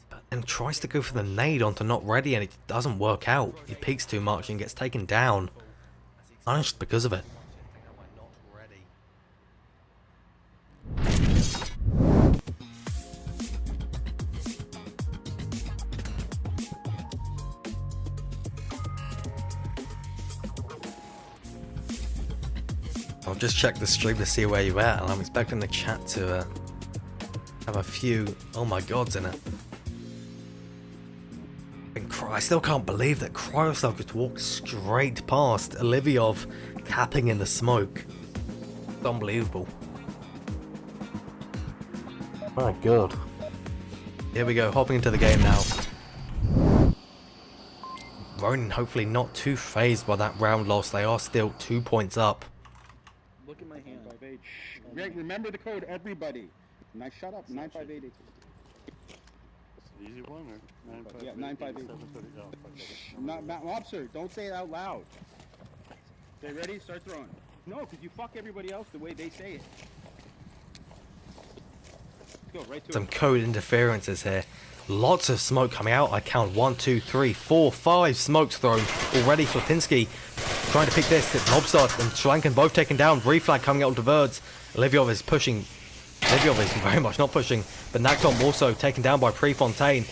but then tries to go for the nade onto Not Ready, and it doesn't work out. He peeks too much and gets taken down. Punished because of it. I'll just check the stream to see where you're at, and I'm expecting the chat to have a few oh my gods in it. I still can't believe that Cryocell just walked straight past Oliviov capping in the smoke. It's unbelievable. My god. Here we go, hopping into the game now. Ronin hopefully not too phased by that round loss. They are still 2 points up. Look at my hand. 958. Remember the code, everybody. Nice, shut up. 958. Easy one, or 958? Yeah, 958. Officer, don't say it out loud. Okay, ready? Start throwing. No, because you fuck everybody else the way they say it. Let's go right to Some it. code interferences here. Lots of smoke coming out. I count 1, 2, 3, 4, 5 smokes thrown already. Lipinski trying to pick this. Mobstar and Schlanken both taken down. Reflag coming out to Verds. Oliviov is pushing. Oliviov is very much not pushing. But Naktom also taken down by Prefontaine.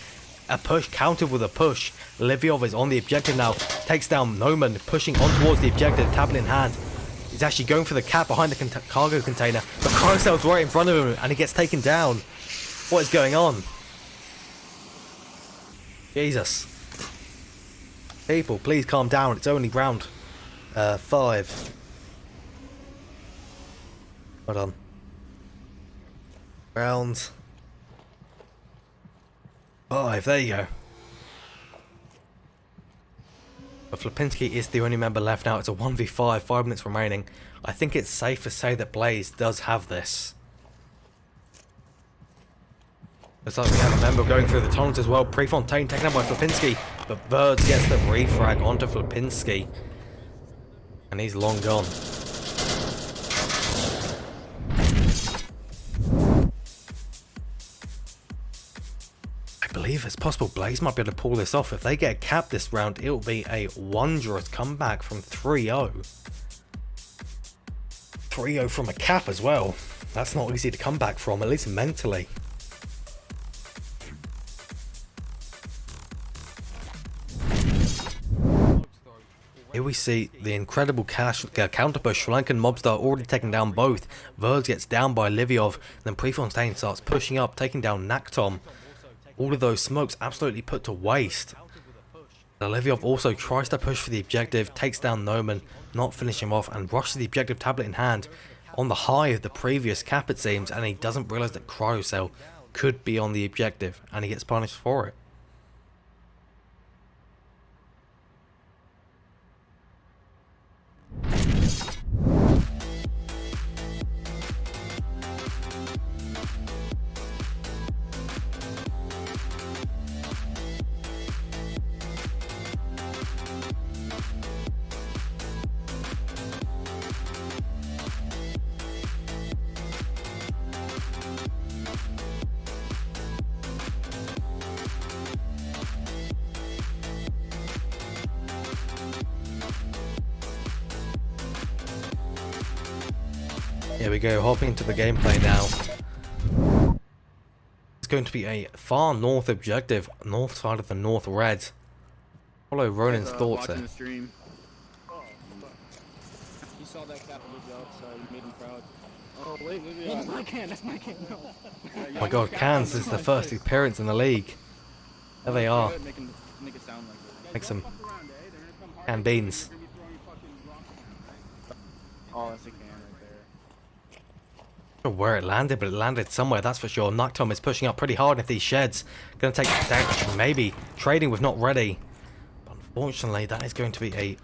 A push countered with a push. Oliviov is on the objective now. Takes down Noman, pushing on towards the objective, tablet in hand. He's actually going for the cap behind the cargo container. But Cryocel's right in front of him and he gets taken down. What is going on? Jesus. People, please calm down. It's only round 5. Hold on. Round 5. There you go. But Lipinski is the only member left now. It's a 1v5. 5 minutes remaining. I think it's safe to say that Blaze does have this. Looks like we have a member going through the tunnels as well. Prefontaine taken out by Lipinski, but Verds gets the refrag onto Lipinski. And he's long gone. I believe it's possible Blaze might be able to pull this off. If they get a cap this round, it'll be a wondrous comeback from 3-0. 3-0 from a cap as well. That's not easy to come back from, at least mentally. Here we see the incredible counter push. Schlanken Mobstar already taken down both. Verds gets down by Liviov. Then Prefontaine starts pushing up, taking down Naktom. All of those smokes absolutely put to waste. Liviov also tries to push for the objective, takes down Noman, not finishing him off, and rushes the objective tablet in hand on the high of the previous cap it seems, and he doesn't realise that Cryocell could be on the objective, and he gets punished for it. Here we go, hopping into the gameplay now. It's going to be a far north objective, north side of the North Red. Follow Ronin's thoughts here. The stream. He saw that cap and looked up, so he made him proud. Oh wait, maybe That's my can. That's my can. No. Oh my god, cans is the first appearance in the league. There they are. Make it sound like this. Make some Fuck around, eh? They're gonna come hard canned at you, and beans. you're gonna be throwing fucking rocks at them, right? Oh, that's a can right there. I don't know where it landed, but it landed somewhere, that's for sure. Noctom is pushing up pretty hard into these sheds. Gonna take damage, maybe. Trading with not ready. But unfortunately, that is going to be a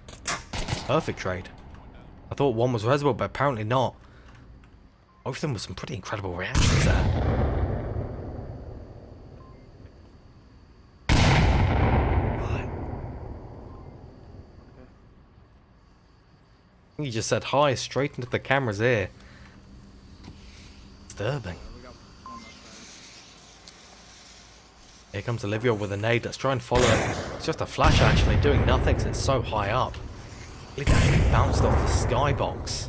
perfect trade. I thought one was reservoir, but apparently not. Both of them with some pretty incredible reactions there. Right. I think he just said hi straight into the camera's ear. Disturbing. Here comes Olivia with a nade. Let's try and follow it. It's just a flash actually, doing nothing because it's so high up. It actually bounced off the skybox.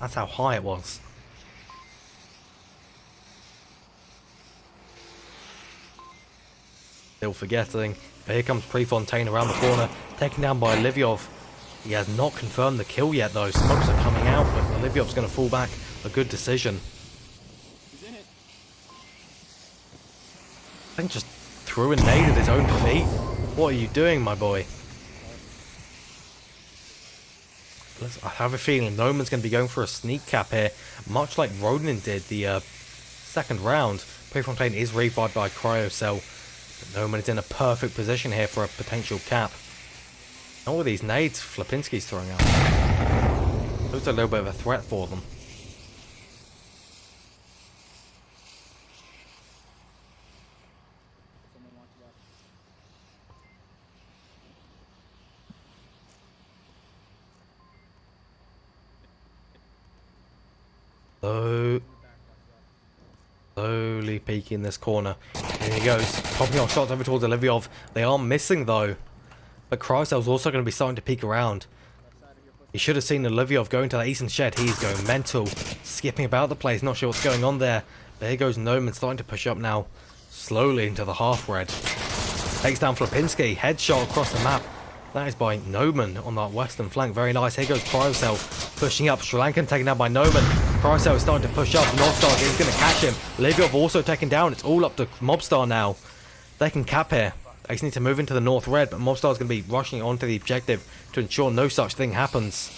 That's how high it was. Still forgetting. But here comes Prefontaine around the corner, taken down by Oliviov. He has not confirmed the kill yet though. Smokes are coming out, but Oliviov's going to fall back. A good decision. He's in it. I think just threw a nade at his own feet. What are you doing, my boy? I have a feeling Noman's going to be going for a sneak cap here, much like Ronin did the second round. Prefontaine is revived by Cryocell, but Noman is in a perfect position here for a potential cap. All of these nades Flapinski's throwing out. Looks a little bit of a threat for them. Someone wants that. Slowly peeking this corner. Here he goes, popping off shots over towards Oliviov. They are missing though, but Cryocell's also going to be starting to peek around. He should have seen Oliviov going to the eastern shed. He's going mental, skipping about the place, not sure what's going on there. But here goes Noman starting to push up now, slowly into the half red. Takes down Flapinski, headshot across the map. That is by Noman on that western flank. Very nice. Here goes Cryocell pushing up. Sri Lankan taken down by Noman. Cryocell is starting to push up. Mobstar is going to catch him. Oliviov also taken down. It's all up to Mobstar now. They can cap here. They just need to move into the north red, but Mobstar is going to be rushing onto the objective to ensure no such thing happens.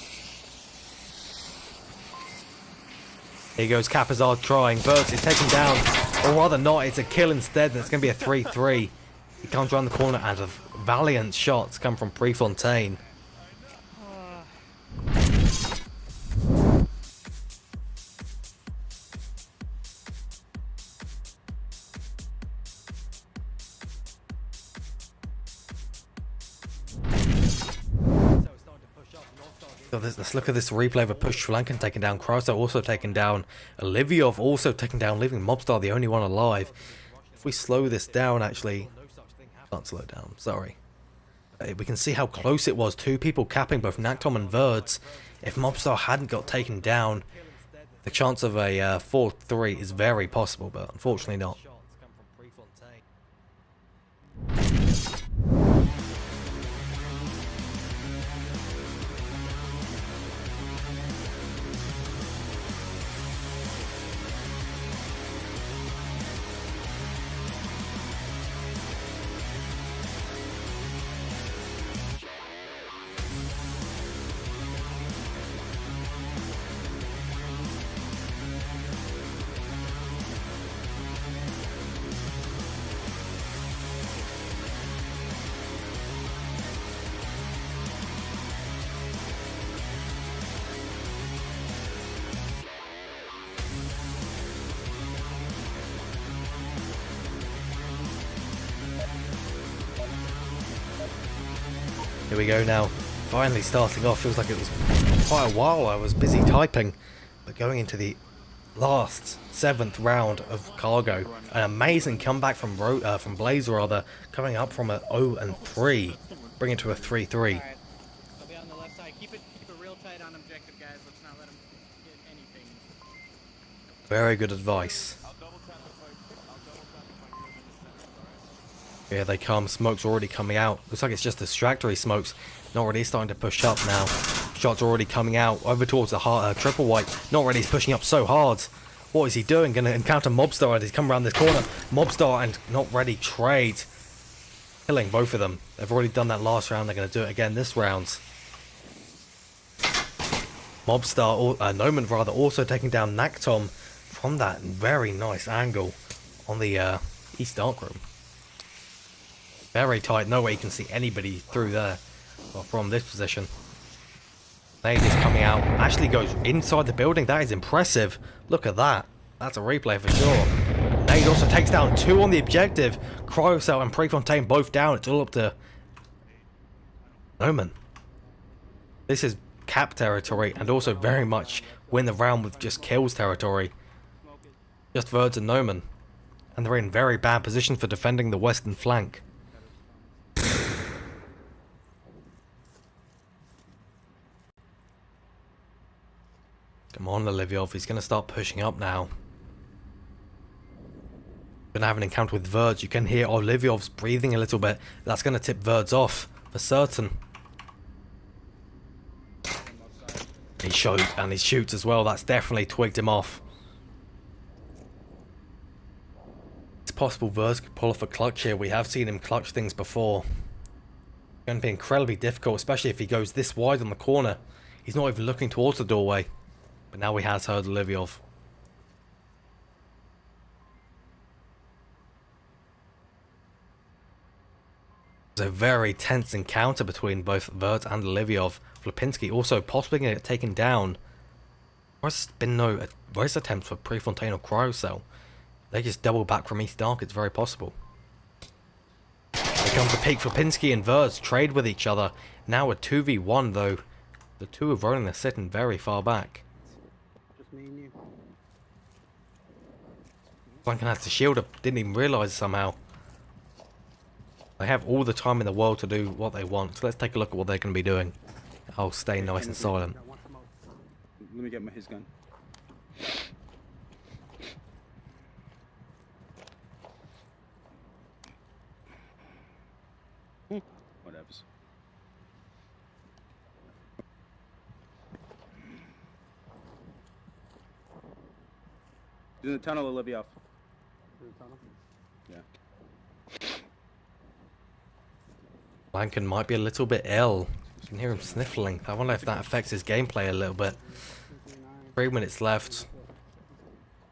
Here goes Capizard trying. Burks is taken down. Or rather not. It's a kill instead, and it's going to be a 3-3. He comes around the corner and a valiant shots come from Prefontaine. So let's look at this replay of a push. Sri Lankan taken down. Cryocell also taken down. Oliviov also taken down, leaving Mobstar the only one alive. If we slow this down, actually... Can't slow down, sorry. We can see how close it was. Two people capping both Naktom and Verds. If Mobstar hadn't got taken down, the chance of a 4-3 is very possible, but unfortunately not. Here we go now, finally starting off. Feels like it was quite a while I was busy typing, but going into the last 7th round of Cargo. An amazing comeback from Blaze rather, coming up from a 0-3, bringing it to a 3-3. Alright, I'll be on the left side. Keep it real tight on objective, guys. Let's not let them get anything. Very good advice. Here they come. Smoke's already coming out. Looks like it's just distractory smokes. Not really starting to push up now. shots are already coming out over towards the triple white. Not ready, he's pushing up so hard. What is he doing? Going to encounter Mobstar as he's come around this corner. Mobstar and Not Ready trade. Killing both of them. They've already done that last round. They're going to do it again this round. Mobstar, Noman rather, also taking down Naktom from that very nice angle on the East Darkroom. Very tight. No way you can see anybody through there. Well, from this position. Nade is coming out. Actually goes inside the building. That is impressive. Look at that. That's a replay for sure. Nade also takes down 2 on the objective. Cryocell and Prefontaine both down. It's all up to Noman. This is cap territory and also very much win the round with just kills territory. Just Verds and Noman. And they're in very bad position for defending the western flank. Come on, Oliviov, he's going to start pushing up now. Going to have an encounter with Verds. You can hear Oliviov's breathing a little bit. That's going to tip Verds off, for certain. He shoots, and he shoots as well. That's definitely twigged him off. It's possible Verds could pull off a clutch here. We have seen him clutch things before. It's going to be incredibly difficult, especially if he goes this wide on the corner. He's not even looking towards the doorway. But now he has heard Oliviov. It's a very tense encounter between both Verds and Oliviov. Lipinski also possibly going to get taken down. There's been no voice attempts for Prefontaine or Cryocell. They just double back from East Dark. It's very possible. Here comes the peak. Lipinski and Verds trade with each other. Now a 2v1 though. The two of Ronin are sitting very far back. Flanken has the shield up, didn't even realise somehow. They have all the time in the world to do what they want, so let's take a look at what they're going to be doing. I'll stay nice and silent. Let me get his gun. Whatevs. He's in the tunnel, Olivia. Yeah. Flanken might be a little bit ill. You can hear him sniffling. I wonder if that affects his gameplay a little bit. 3 minutes left.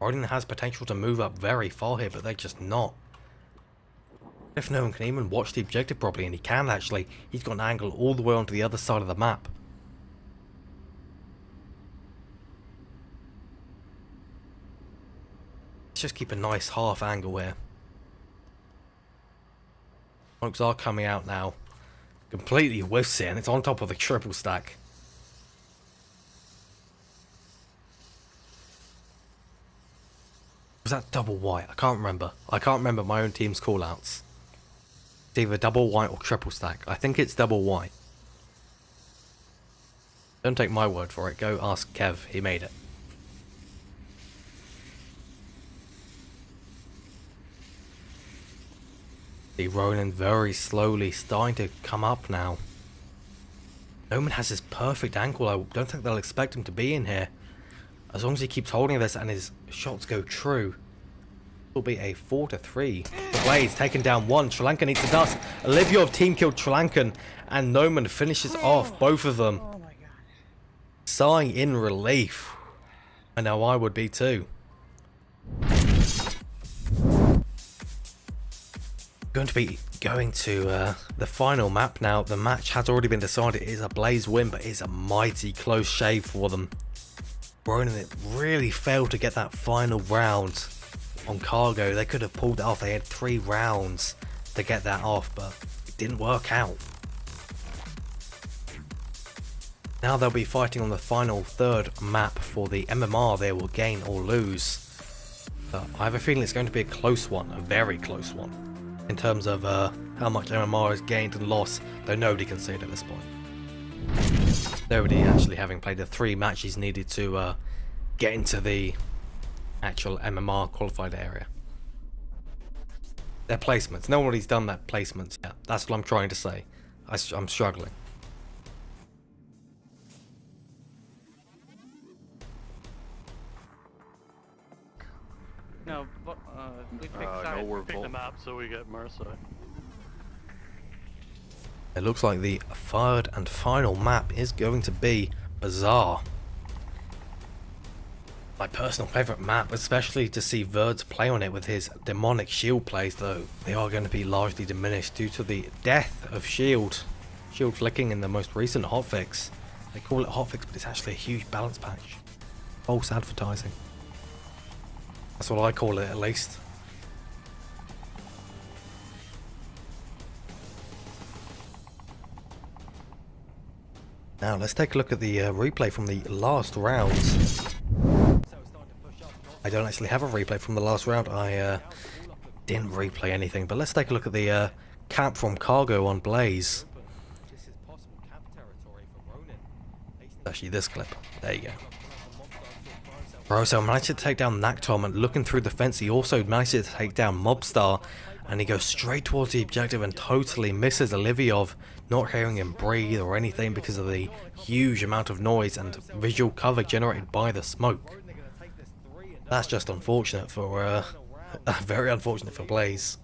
Ronin has potential to move up very far here, but they're just not. If no one can even watch the objective properly, and he can actually. He's got an angle all the way onto the other side of the map. Let's just keep a nice half angle here. Smokes are coming out now. Completely whiffs it, and it's on top of the triple stack. Was that double white? I can't remember. I can't remember my own team's callouts. It's either double white or triple stack. I think it's double white. Don't take my word for it. Go ask Kev. He made it. The Ronin very slowly starting to come up now. Noman has his perfect angle. I don't think they'll expect him to be in here. As long as he keeps holding this and his shots go true, it will be a 4-3. The Blaze taken down 1. Sri Lanka needs to dust. Oliviov team killed Sri Lankan, and Noman finishes off both of them. Oh my god. Sighing in relief. I know I would be too. Going to be going to the final map now. The match has already been decided. It is a Blaze win, but it's a mighty close shave for them. Ronin really failed to get that final round on Cargo. They could have pulled it off. They had 3 rounds to get that off, but it didn't work out. Now they'll be fighting on the final 3rd map for the MMR. They will gain or lose. But I have a feeling it's going to be a close one, a very close one, in terms of how much MMR is gained and lost, though nobody can say it at this point. Nobody actually having played the 3 matches needed to get into the actual MMR qualified area. Their placements. Nobody's done that placements yet. That's what I'm trying to say. I'm struggling. We pick No, sides. we're Pick the both. map so we get Mercer. It looks like the third and final map is going to be Bazaar. My personal favourite map, especially to see Verd's play on it with his demonic shield plays, though they are going to be largely diminished due to the death of shield flicking in the most recent hotfix. They call it hotfix, but it's actually a huge balance patch. False advertising. That's what I call it, at least. Now let's take a look at the replay from the last rounds. I don't actually have a replay from the last round. I didn't replay anything, but let's take a look at the cap from Cargo on Blaze. This is possible cap territory for Ronin. Actually, this clip. There you go. Rosel managed to take down Naktom, and looking through the fence, he also managed to take down Mobstar, and he goes straight towards the objective and totally misses Oliviov, not hearing him breathe or anything because of the huge amount of noise and visual cover generated by the smoke. That's just unfortunate for, very unfortunate for Blaze.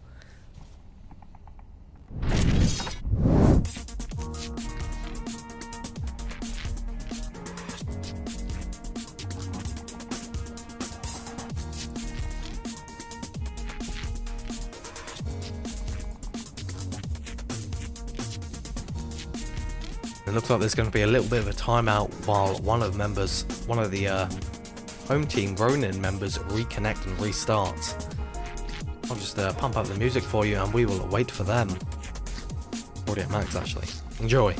It looks like there's going to be a little bit of a timeout while one of the home team Ronin members reconnect and restart. I'll just pump up the music for you and we will wait for them. Already at max actually. Enjoy.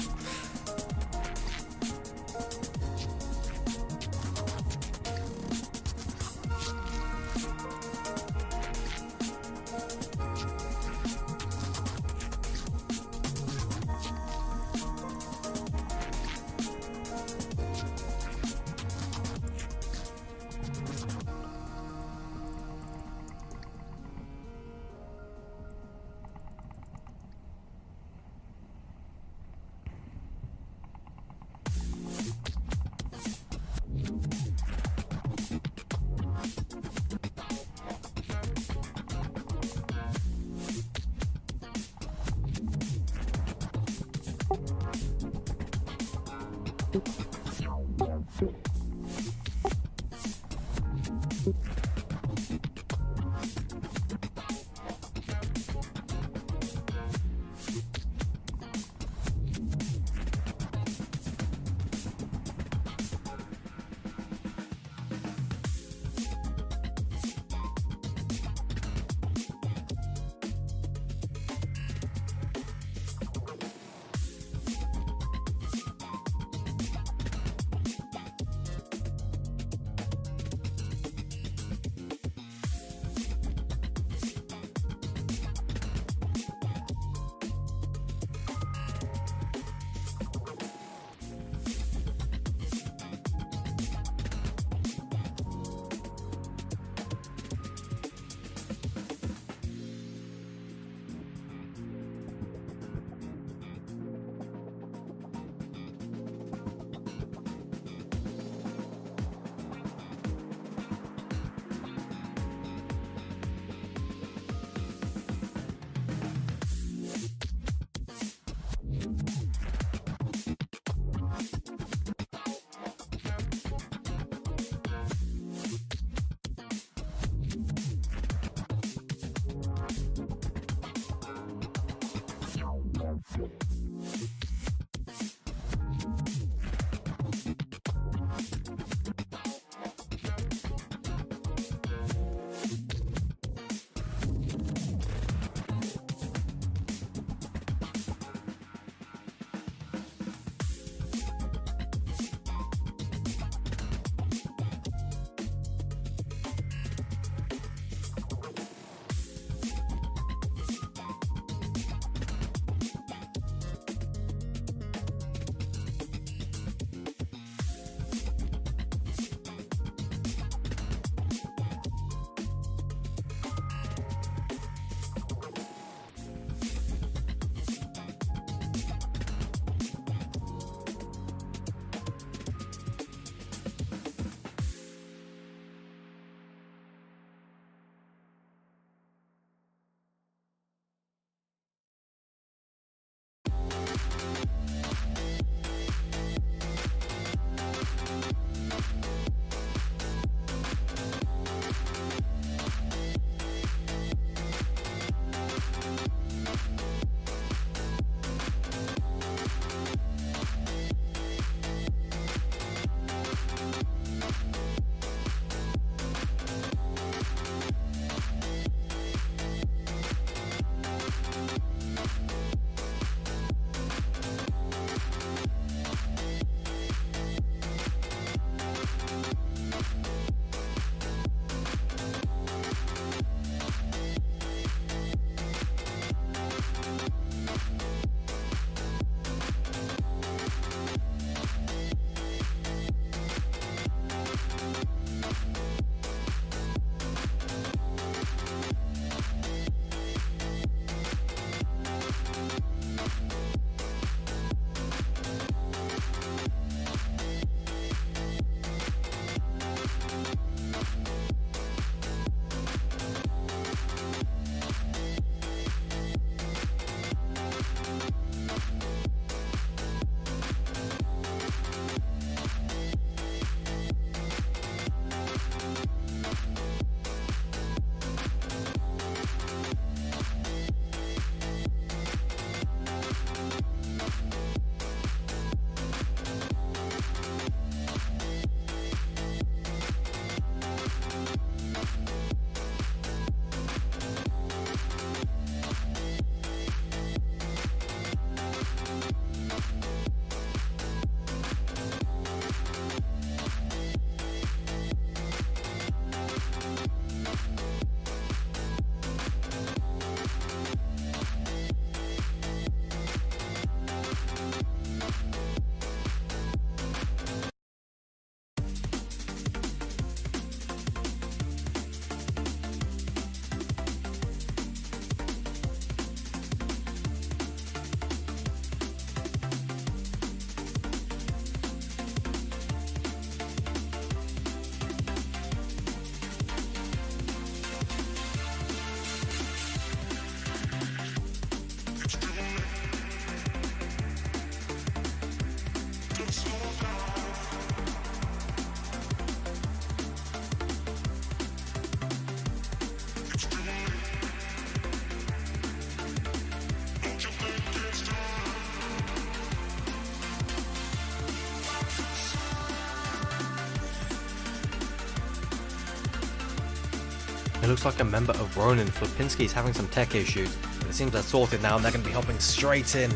It looks like a member of Ronin, Flipinski's having some tech issues, but it seems they're sorted now and they're going to be hopping straight in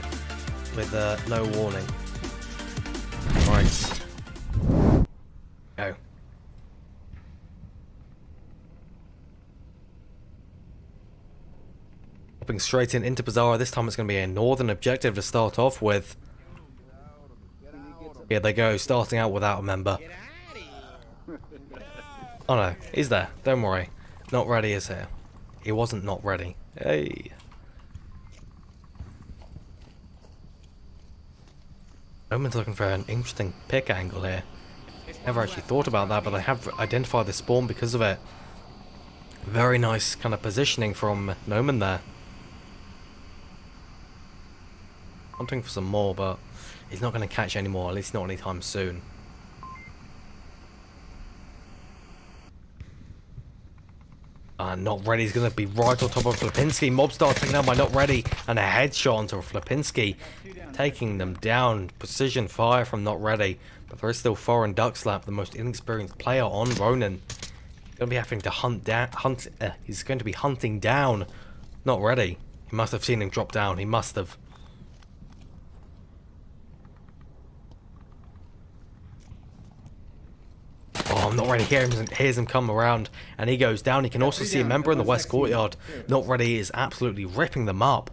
with no warning. Right. Go. Hopping straight in into Bazaar. This time it's going to be a northern objective to start off with. Here they go, starting out without a member. Get out of here. Oh no, he's there. Don't worry. Not ready is here. He wasn't not ready. Hey. Omen's looking for an interesting pick angle here. Never actually thought about that, but they have identified the spawn because of it. Very nice kind of positioning from Noman there. Hunting for some more, but he's not going to catch any more, at least not anytime soon. Not ready is going to be right on top of Flipinski. Mobstar taken down by Not Ready, and a headshot onto Flipinski, taking them down. Precision fire from Not Ready, but there is still Foreign Duck Slap, the most inexperienced player on Ronin. Going to be having to he's going to be hunting down Not Ready. He must have seen him drop down. He must have. Oh, I'm not ready. Hears him come around, and he goes down. He can also see a member in the west courtyard. Not Ready is absolutely ripping them up,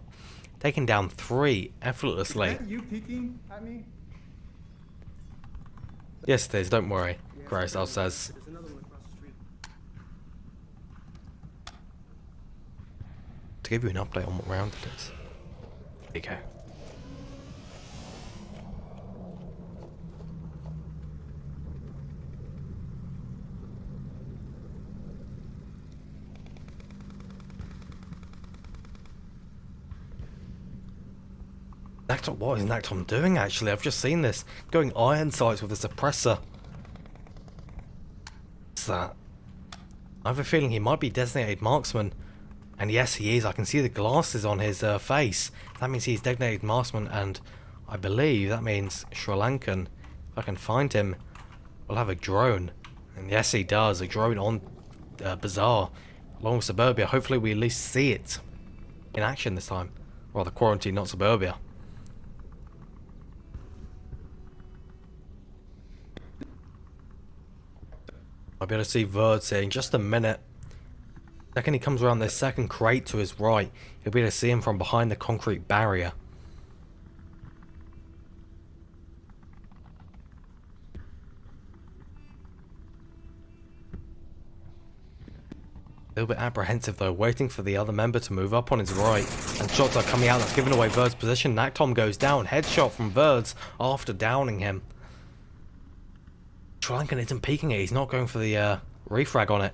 taking down 3 effortlessly. Is that you peeking at me? Yes, it is. Don't worry. Graysal says. There's another one across the street. To give you an update on what round it is. There you go. What is Nactom doing actually? I've just seen this. Going iron sights with a suppressor. What's that? I have a feeling he might be designated marksman. And yes, he is. I can see the glasses on his face. That means he's designated marksman, and I believe that means Sri Lankan. If I can find him, we'll have a drone. And yes, he does. A drone on Bazaar, along with Suburbia. Hopefully we at least see it in action this time. Rather Quarantine, not Suburbia. I'll be able to see Verds here in just a minute. Second he comes around this second crate to his right, you'll be able to see him from behind the concrete barrier. A little bit apprehensive though, waiting for the other member to move up on his right. And shots are coming out, that's giving away Verd's position. Nactom goes down, headshot from Verds after downing him. Sri Lankan isn't peeking it, he's not going for the refrag on it.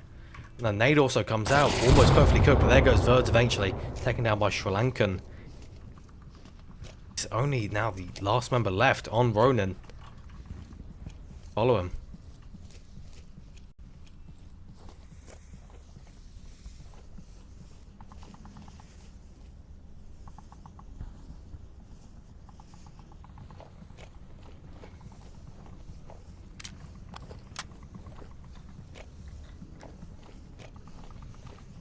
And the nade also comes out, almost perfectly cooked, but there goes Verds eventually, taken down by Sri Lankan. It's only now the last member left on Ronin. Follow him.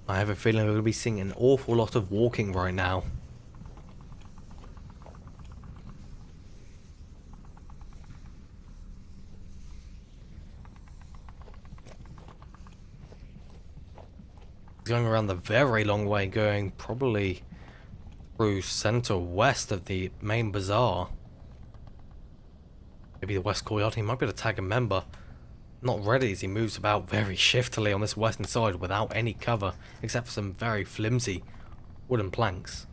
I have a feeling we're going to be seeing an awful lot of walking right now. Going around the very long way, going probably through center west of the main bazaar. Maybe the west courtyard. He might be able to tag a member. Not ready as he moves about very shiftily on this western side without any cover, except for some very flimsy wooden planks.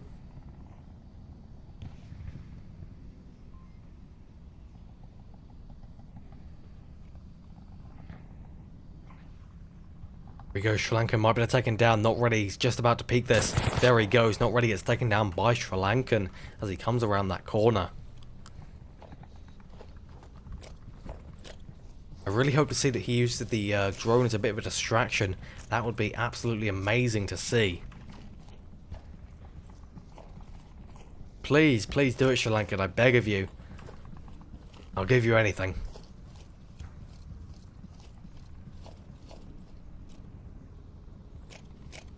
Here we go, Sri Lankan might be able to take him down. Not ready, he's just about to peek this. There he goes, Not Ready gets taken down by Sri Lankan as he comes around that corner. I really hope to see that he used the drone as a bit of a distraction. That would be absolutely amazing to see. Please, please do it, Sri Lankan, I beg of you. I'll give you anything.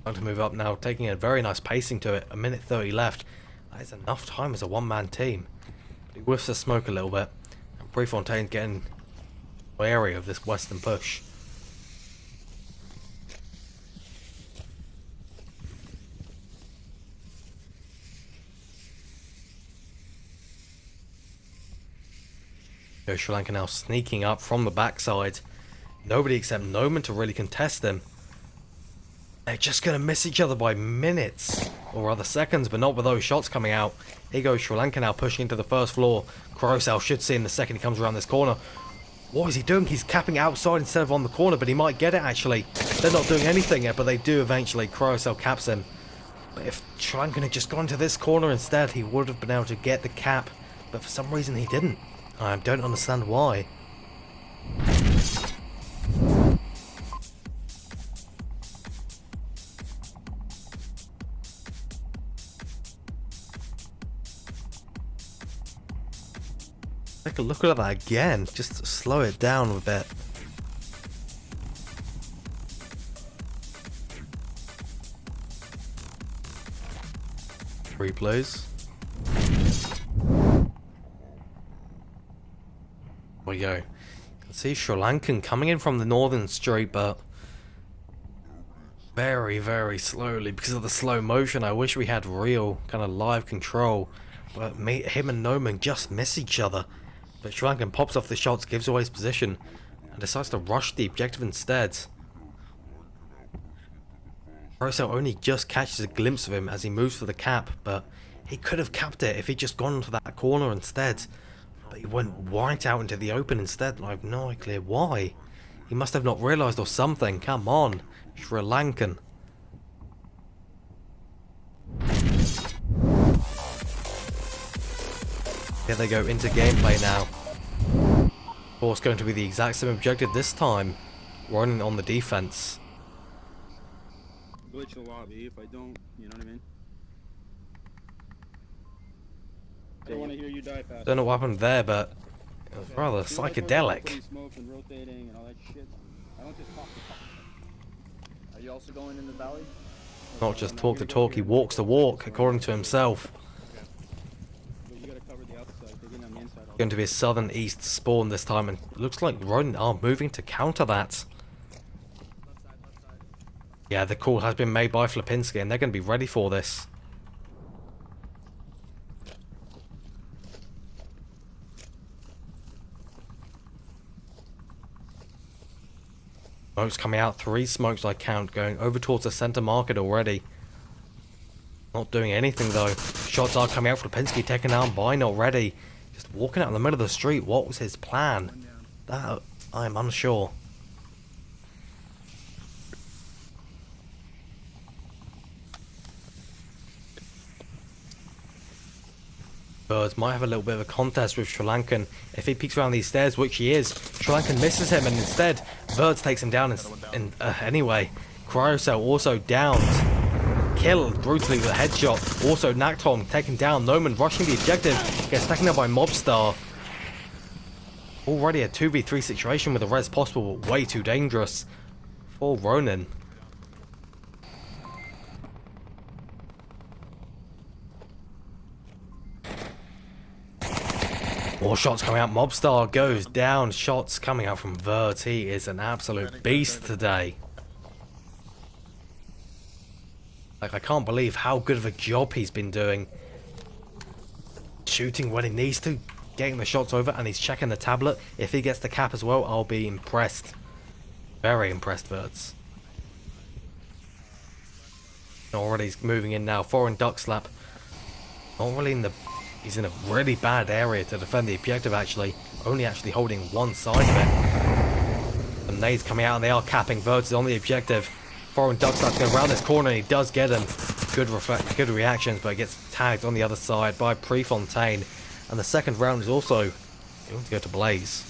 Time to move up now, taking a very nice pacing to it. A minute 30 left. That is enough time as a one-man team. But he whiffs the smoke a little bit. And Prefontaine's getting wary of this western push. Sri Lanka now sneaking up from the backside. Nobody except Noman to really contest him. They're just going to miss each other by minutes, or rather seconds, but not with those shots coming out. Here goes Sri Lanka now pushing into the first floor. Kurosal should see in the second he comes around this corner. What is he doing? He's capping outside instead of on the corner, but he might get it actually. They're not doing anything yet, but they do eventually. Kurosal caps him. But if Sri Lanka had just gone to this corner instead, he would have been able to get the cap, but for some reason he didn't. I don't understand why. Take a look at that again. Just slow it down a bit. Replays. There we go. You can see Sri Lankan coming in from the northern street, but very, very slowly because of the slow motion. I wish we had real kind of live control, but him and Noman just miss each other. But Sri Lankan pops off the shots, gives away his position, and decides to rush the objective instead. Kurosal only just catches a glimpse of him as he moves for the cap, but he could have capped it if he'd just gone to that corner instead. But he went right out into the open instead, and I have no idea why. He must have not realised or something. Come on, Sri Lankan. Here they go into gameplay now. Of course, going to be the exact same objective this time. Ronin on the defense. Glitch the lobby if I don't, you know what I mean? I don't want to hear you die fast. Don't know what happened there, but it was rather psychedelic. Smoke and rotating and all that shit. I don't just talk to talk. Are you also going in the valley? Not just talk the talk, he walks the walk, according to himself. But you gotta cover the outside. They're getting on the inside. Going to be a southern east spawn this time, and it looks like Ronin are moving to counter that. Yeah, the call has been made by Flipinski, and they're going to be ready for this. Smokes coming out, 3 smokes I count, going over towards the center market already. Not doing anything though. Shots are coming out, Flipinski taken down by not ready. Just walking out in the middle of the street, what was his plan? That, I'm unsure. Birds might have a little bit of a contest with Sri Lankan. If he peeks around these stairs, which he is, Sri Lankan misses him, and instead, Birds takes him down anyway. Kurosal also downed. Killed brutally with a headshot. Also, Naktom taken down. Noman rushing the objective. Gets taken out by Mobstar. Already a 2v3 situation with a res possible, but way too dangerous for Ronin. More shots coming out. Mobstar goes down. Shots coming out from Vert. He is an absolute beast today. Like, I can't believe how good of a job he's been doing. Shooting when he needs to. Getting the shots over, and he's checking the tablet. If he gets the cap as well, I'll be impressed. Very impressed, Verts. Already he's moving in now. Foreign duck slap. Not really in the... He's in a really bad area to defend the objective, actually. Only actually holding one side of it. The nades coming out, and they are capping. Verts on the objective. Foreign duck slap's going around this corner, and he does get him. Good reactions, but he gets tagged on the other side by Prefontaine. And the second round is also going to go to Blaze.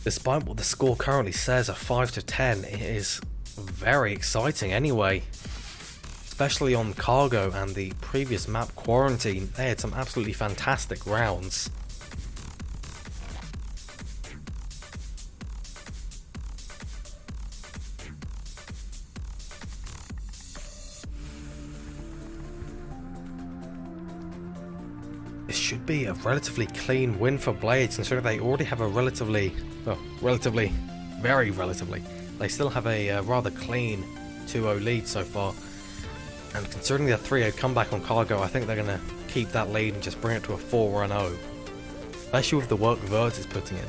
Despite what the score currently says, a 5-10, it is very exciting anyway. Especially on Cargo and the previous map Quarantine, they had some absolutely fantastic rounds. should be a relatively clean win for Blades, considering they already have a relatively, very relatively, they still have a rather clean 2-0 lead so far. And considering their 3-0 comeback on Cargo, I think they're going to keep that lead and just bring it to a 4-0. Especially with the work Verds is putting in.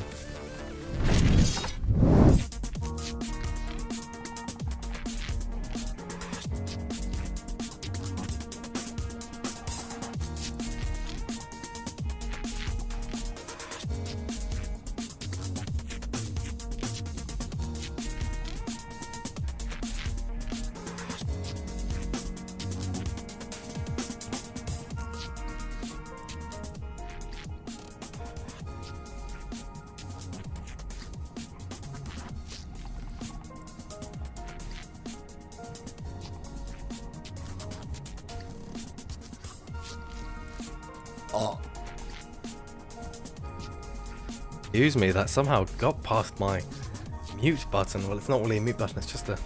Excuse me, that somehow got past my mute button. Well, it's not really a mute button, it's just the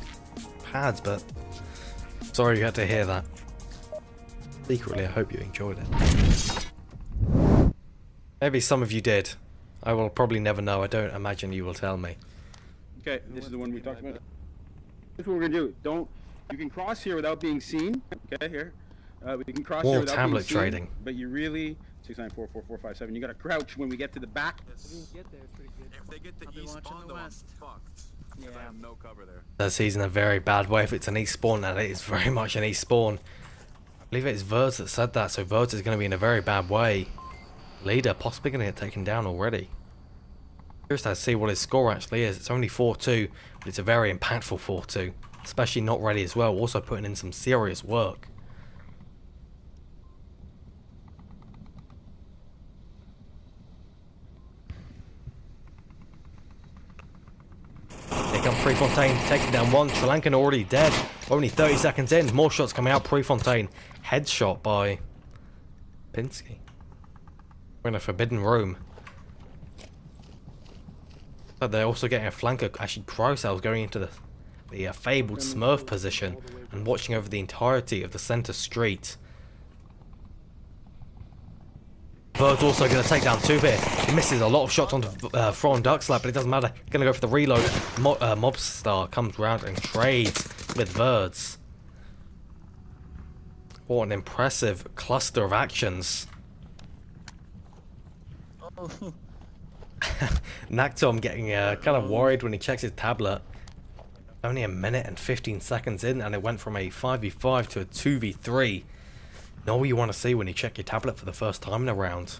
pads, but sorry you had to hear that. Secretly, I hope you enjoyed it. Maybe some of you did. I will probably never know. I don't imagine you will tell me. Okay, this is the one we talked about. This is what we're gonna do. You can cross here without being seen. Okay, here. We can cross More here without tablet being trading. seen. But you really 6944457. You gotta crouch when we get to the back. Get there, it's pretty good. If they get I'll to be east watching spawn, the though, I'm west. fucked. Yeah. I have no cover there. That's he's in a very bad way if it's an east spawn, and it is very much an east spawn. I believe it's Verds that said that, so Verds is going to be in a very bad way. Leader possibly going to get taken down already. Curious to see what his score actually is. It's only 4-2, but it's a very impactful 4-2. Especially not ready as well, also putting in some serious work. Here comes Prefontaine, taking down one. Sri Lankan already dead. Only 30 seconds in. More shots coming out. Prefontaine, headshot by Pinsky. We're in a forbidden room. But they're also getting a flanker. Actually, Crowcell's going into the fabled Smurf position and watching over the entirety of the center street. Bird's also going to take down two here. He misses a lot of shots onto Thron Duckslap, but it doesn't matter. Going to go for the reload. Mobstar comes round and trades with Birds. What an impressive cluster of actions. Naktom getting kind of worried when he checks his tablet. Only a minute and 15 seconds in, and it went from a 5v5 to a 2v3. Not what you want to see when you check your tablet for the first time in a round.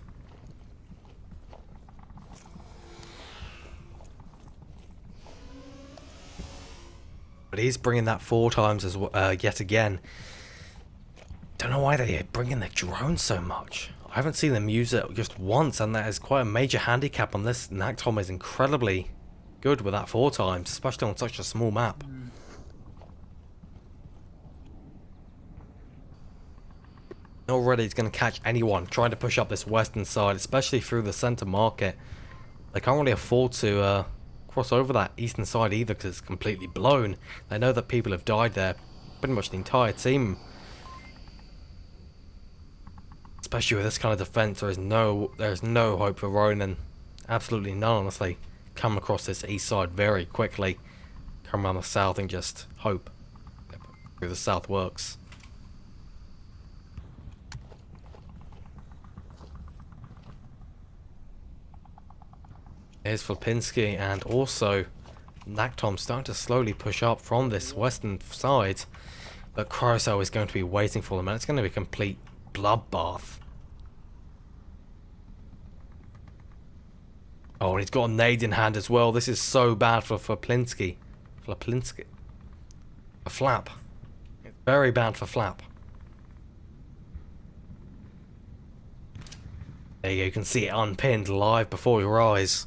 But he's bringing that 4 times as yet again. Don't know why they're bringing the drone so much. I haven't seen them use it just once, and that is quite a major handicap on this. Naktom is incredibly good with that 4 times, especially on such a small map. Already he's going to catch anyone trying to push up this western side, especially through the center market. They can't really afford to cross over that eastern side either because it's completely blown. They know that people have died there, pretty much the entire team. Especially with this kind of defense, there is no hope for Ronin. Absolutely none, honestly. Come across this east side very quickly. Come around the south and just hope. Through the south works. Here's Flapinski, and also Naktom starting to slowly push up from this western side, but Crowcell is going to be waiting for them, and it's going to be a complete bloodbath. Oh, and he's got a nade in hand as well. This is so bad for Flapinski. For Flap. It's very bad for Flap. There you go, you can see it unpinned live before your eyes.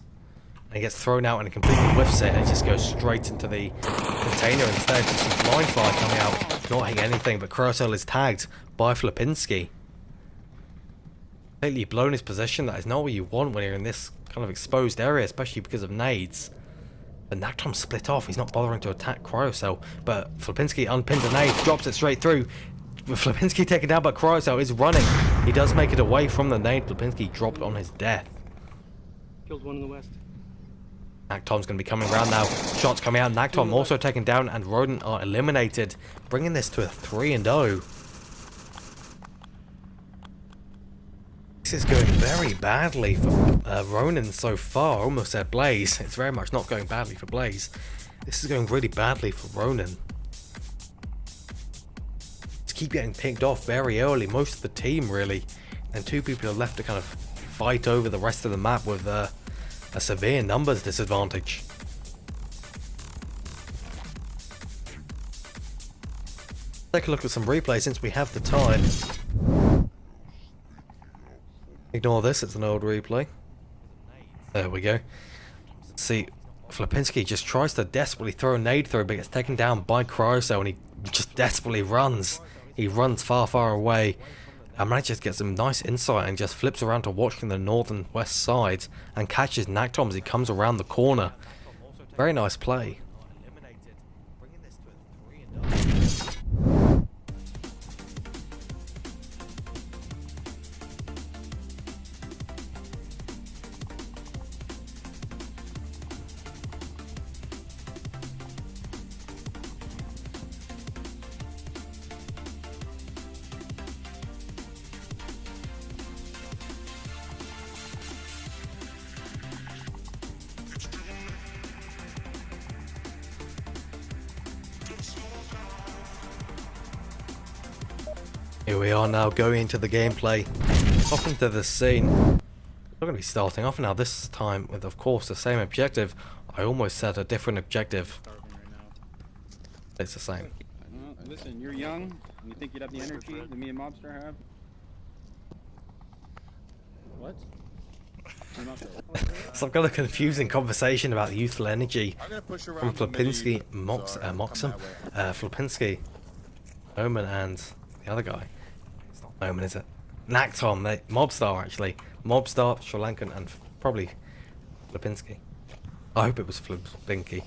And he gets thrown out and he completely whiffs it, and it just goes straight into the container instead. Just some blind fire coming out, not hitting anything, but Crowcell is tagged by Flapinski. Completely blown his position. That is not what you want when you're in this kind of exposed area, especially because of nades. But Naktom split off. He's not bothering to attack Crowcell, but Flapinski unpins a nade, drops it straight through. With Flapinski taken down, but Crowcell is running. He does make it away from the nade. Lipinski dropped on his death. Killed one in the west. Naktom's going to be coming around now. Shots coming out. Naktom also taken down, and Ronin are eliminated, bringing this to a 3-0. This is going very badly for Ronin so far. I almost said Blaze. It's very much not going badly for Blaze. This is going really badly for Ronin. Just keep getting picked off very early. Most of the team, really. And 2 people are left to kind of fight over the rest of the map with a severe numbers disadvantage. Take a look at some replay since we have the time. Ignore this, it's an old replay. There we go. See, Lipinski just tries to desperately throw a nade through, but gets taken down by Cryocell, and he just desperately runs. He runs far, far away. And manages to get some nice insight and just flips around to watching the north and west side and catches Naktom as he comes around the corner. Very nice play. Here we are now going into the gameplay. Off into the scene. We're going to be starting off now, this time with, of course, the same objective. I almost said a different objective. It's the same. Listen, you're young, and you think you'd have the energy that me and Mobster have? What? Some kind of confusing conversation about youthful energy I'm gonna push from around the Flipinski, mini- Moxham, Sorry, Flipinski, Omen, and the other guy. It's not Omen, is it? Naktom, Mobstar actually. Mobstar, Sri Lankan, and probably Flipinski. I hope it was Flipinski.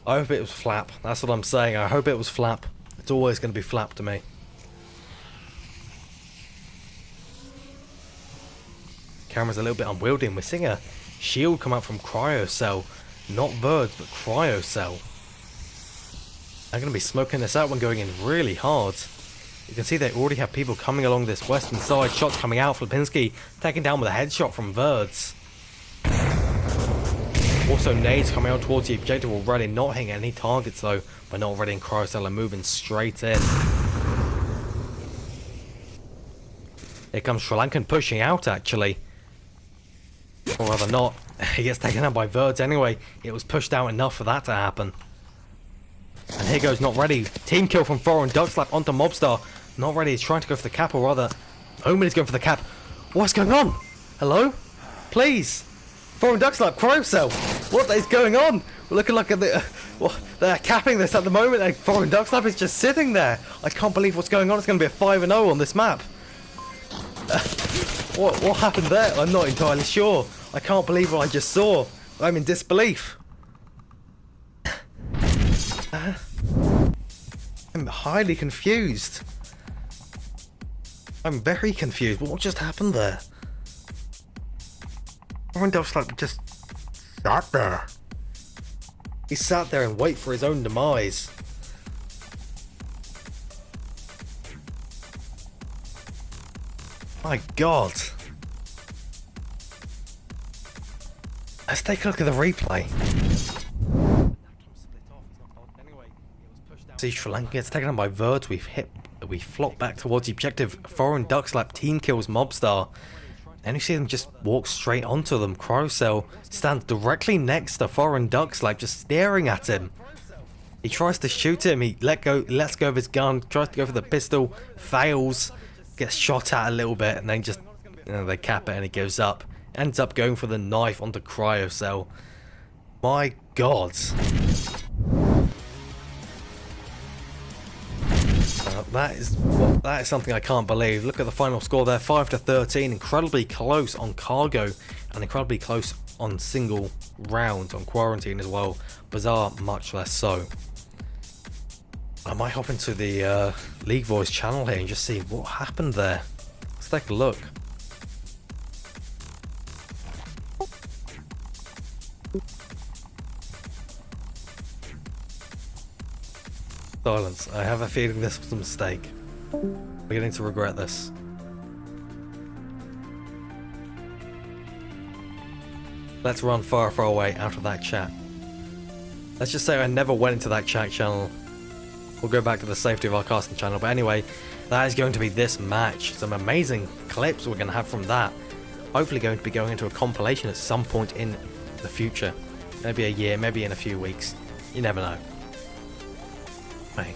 I hope it was Flap. That's what I'm saying. I hope it was Flap. It's always going to be Flap to me. Camera's a little bit unwieldy, and we're seeing a shield come out from Cryocell. Not Birds, but Cryocell. They're going to be smoking this out when going in really hard. You can see they already have people coming along this western side. Shots coming out. Flipinski taken down with a headshot from Verds. Also nades coming out towards the objective already. Not hitting any targets though. But not already in Cryocell and moving straight in. Here comes Sri Lankan pushing out actually. Or rather not. He gets taken out by Verds anyway. It was pushed out enough for that to happen. And here goes Not Ready. Team kill from Foreign Duck Slap onto Mobstar. Not Ready is trying to go for the cap, or rather, Omen is going for the cap. What's going on? Hello? Please? Foreign Duck Slap, Cryocell. What is going on? We're looking like they're capping this at the moment, and Foreign Duck Slap is just sitting there. I can't believe what's going on. It's going to be a 5-0 on this map. What happened there? I'm not entirely sure. I can't believe what I just saw. I'm in disbelief. I'm highly confused. I'm very confused. What just happened there? Randolph's like just sat there. He sat there and wait for his own demise. My God. Let's take a look at the replay. See, Sri Lanka gets taken on by Verds. We flop back towards the objective. Foreign Duck Slap team kills Mobstar. Then you see them just walk straight onto them. Cryocell stands directly next to Foreign Duck Slap, just staring at him. He tries to shoot him. He lets go of his gun. Tries to go for the pistol. Fails. Gets shot at a little bit, and then just they cap it, and he goes up. Ends up going for the knife onto Cryocell. My God. That is something I can't believe. Look at the final score there, 5-13. Incredibly close on cargo, and incredibly close on single rounds on quarantine as well. Bizarre, much less so. I might hop into the League Voice channel here and just see what happened there. take a look. Silence. I have a feeling this was a mistake. I'm beginning to regret this. Let's run far, far away out of that chat. Let's just say I never went into that chat channel. We'll go back to the safety of our casting channel. But anyway, that is going to be this match. Some amazing clips we're going to have from that. Hopefully going to be going into a compilation at some point in the future. Maybe a year, maybe in a few weeks. You never know. Hey.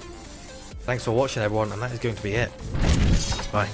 Thanks for watching everyone, and that is going to be it. Bye.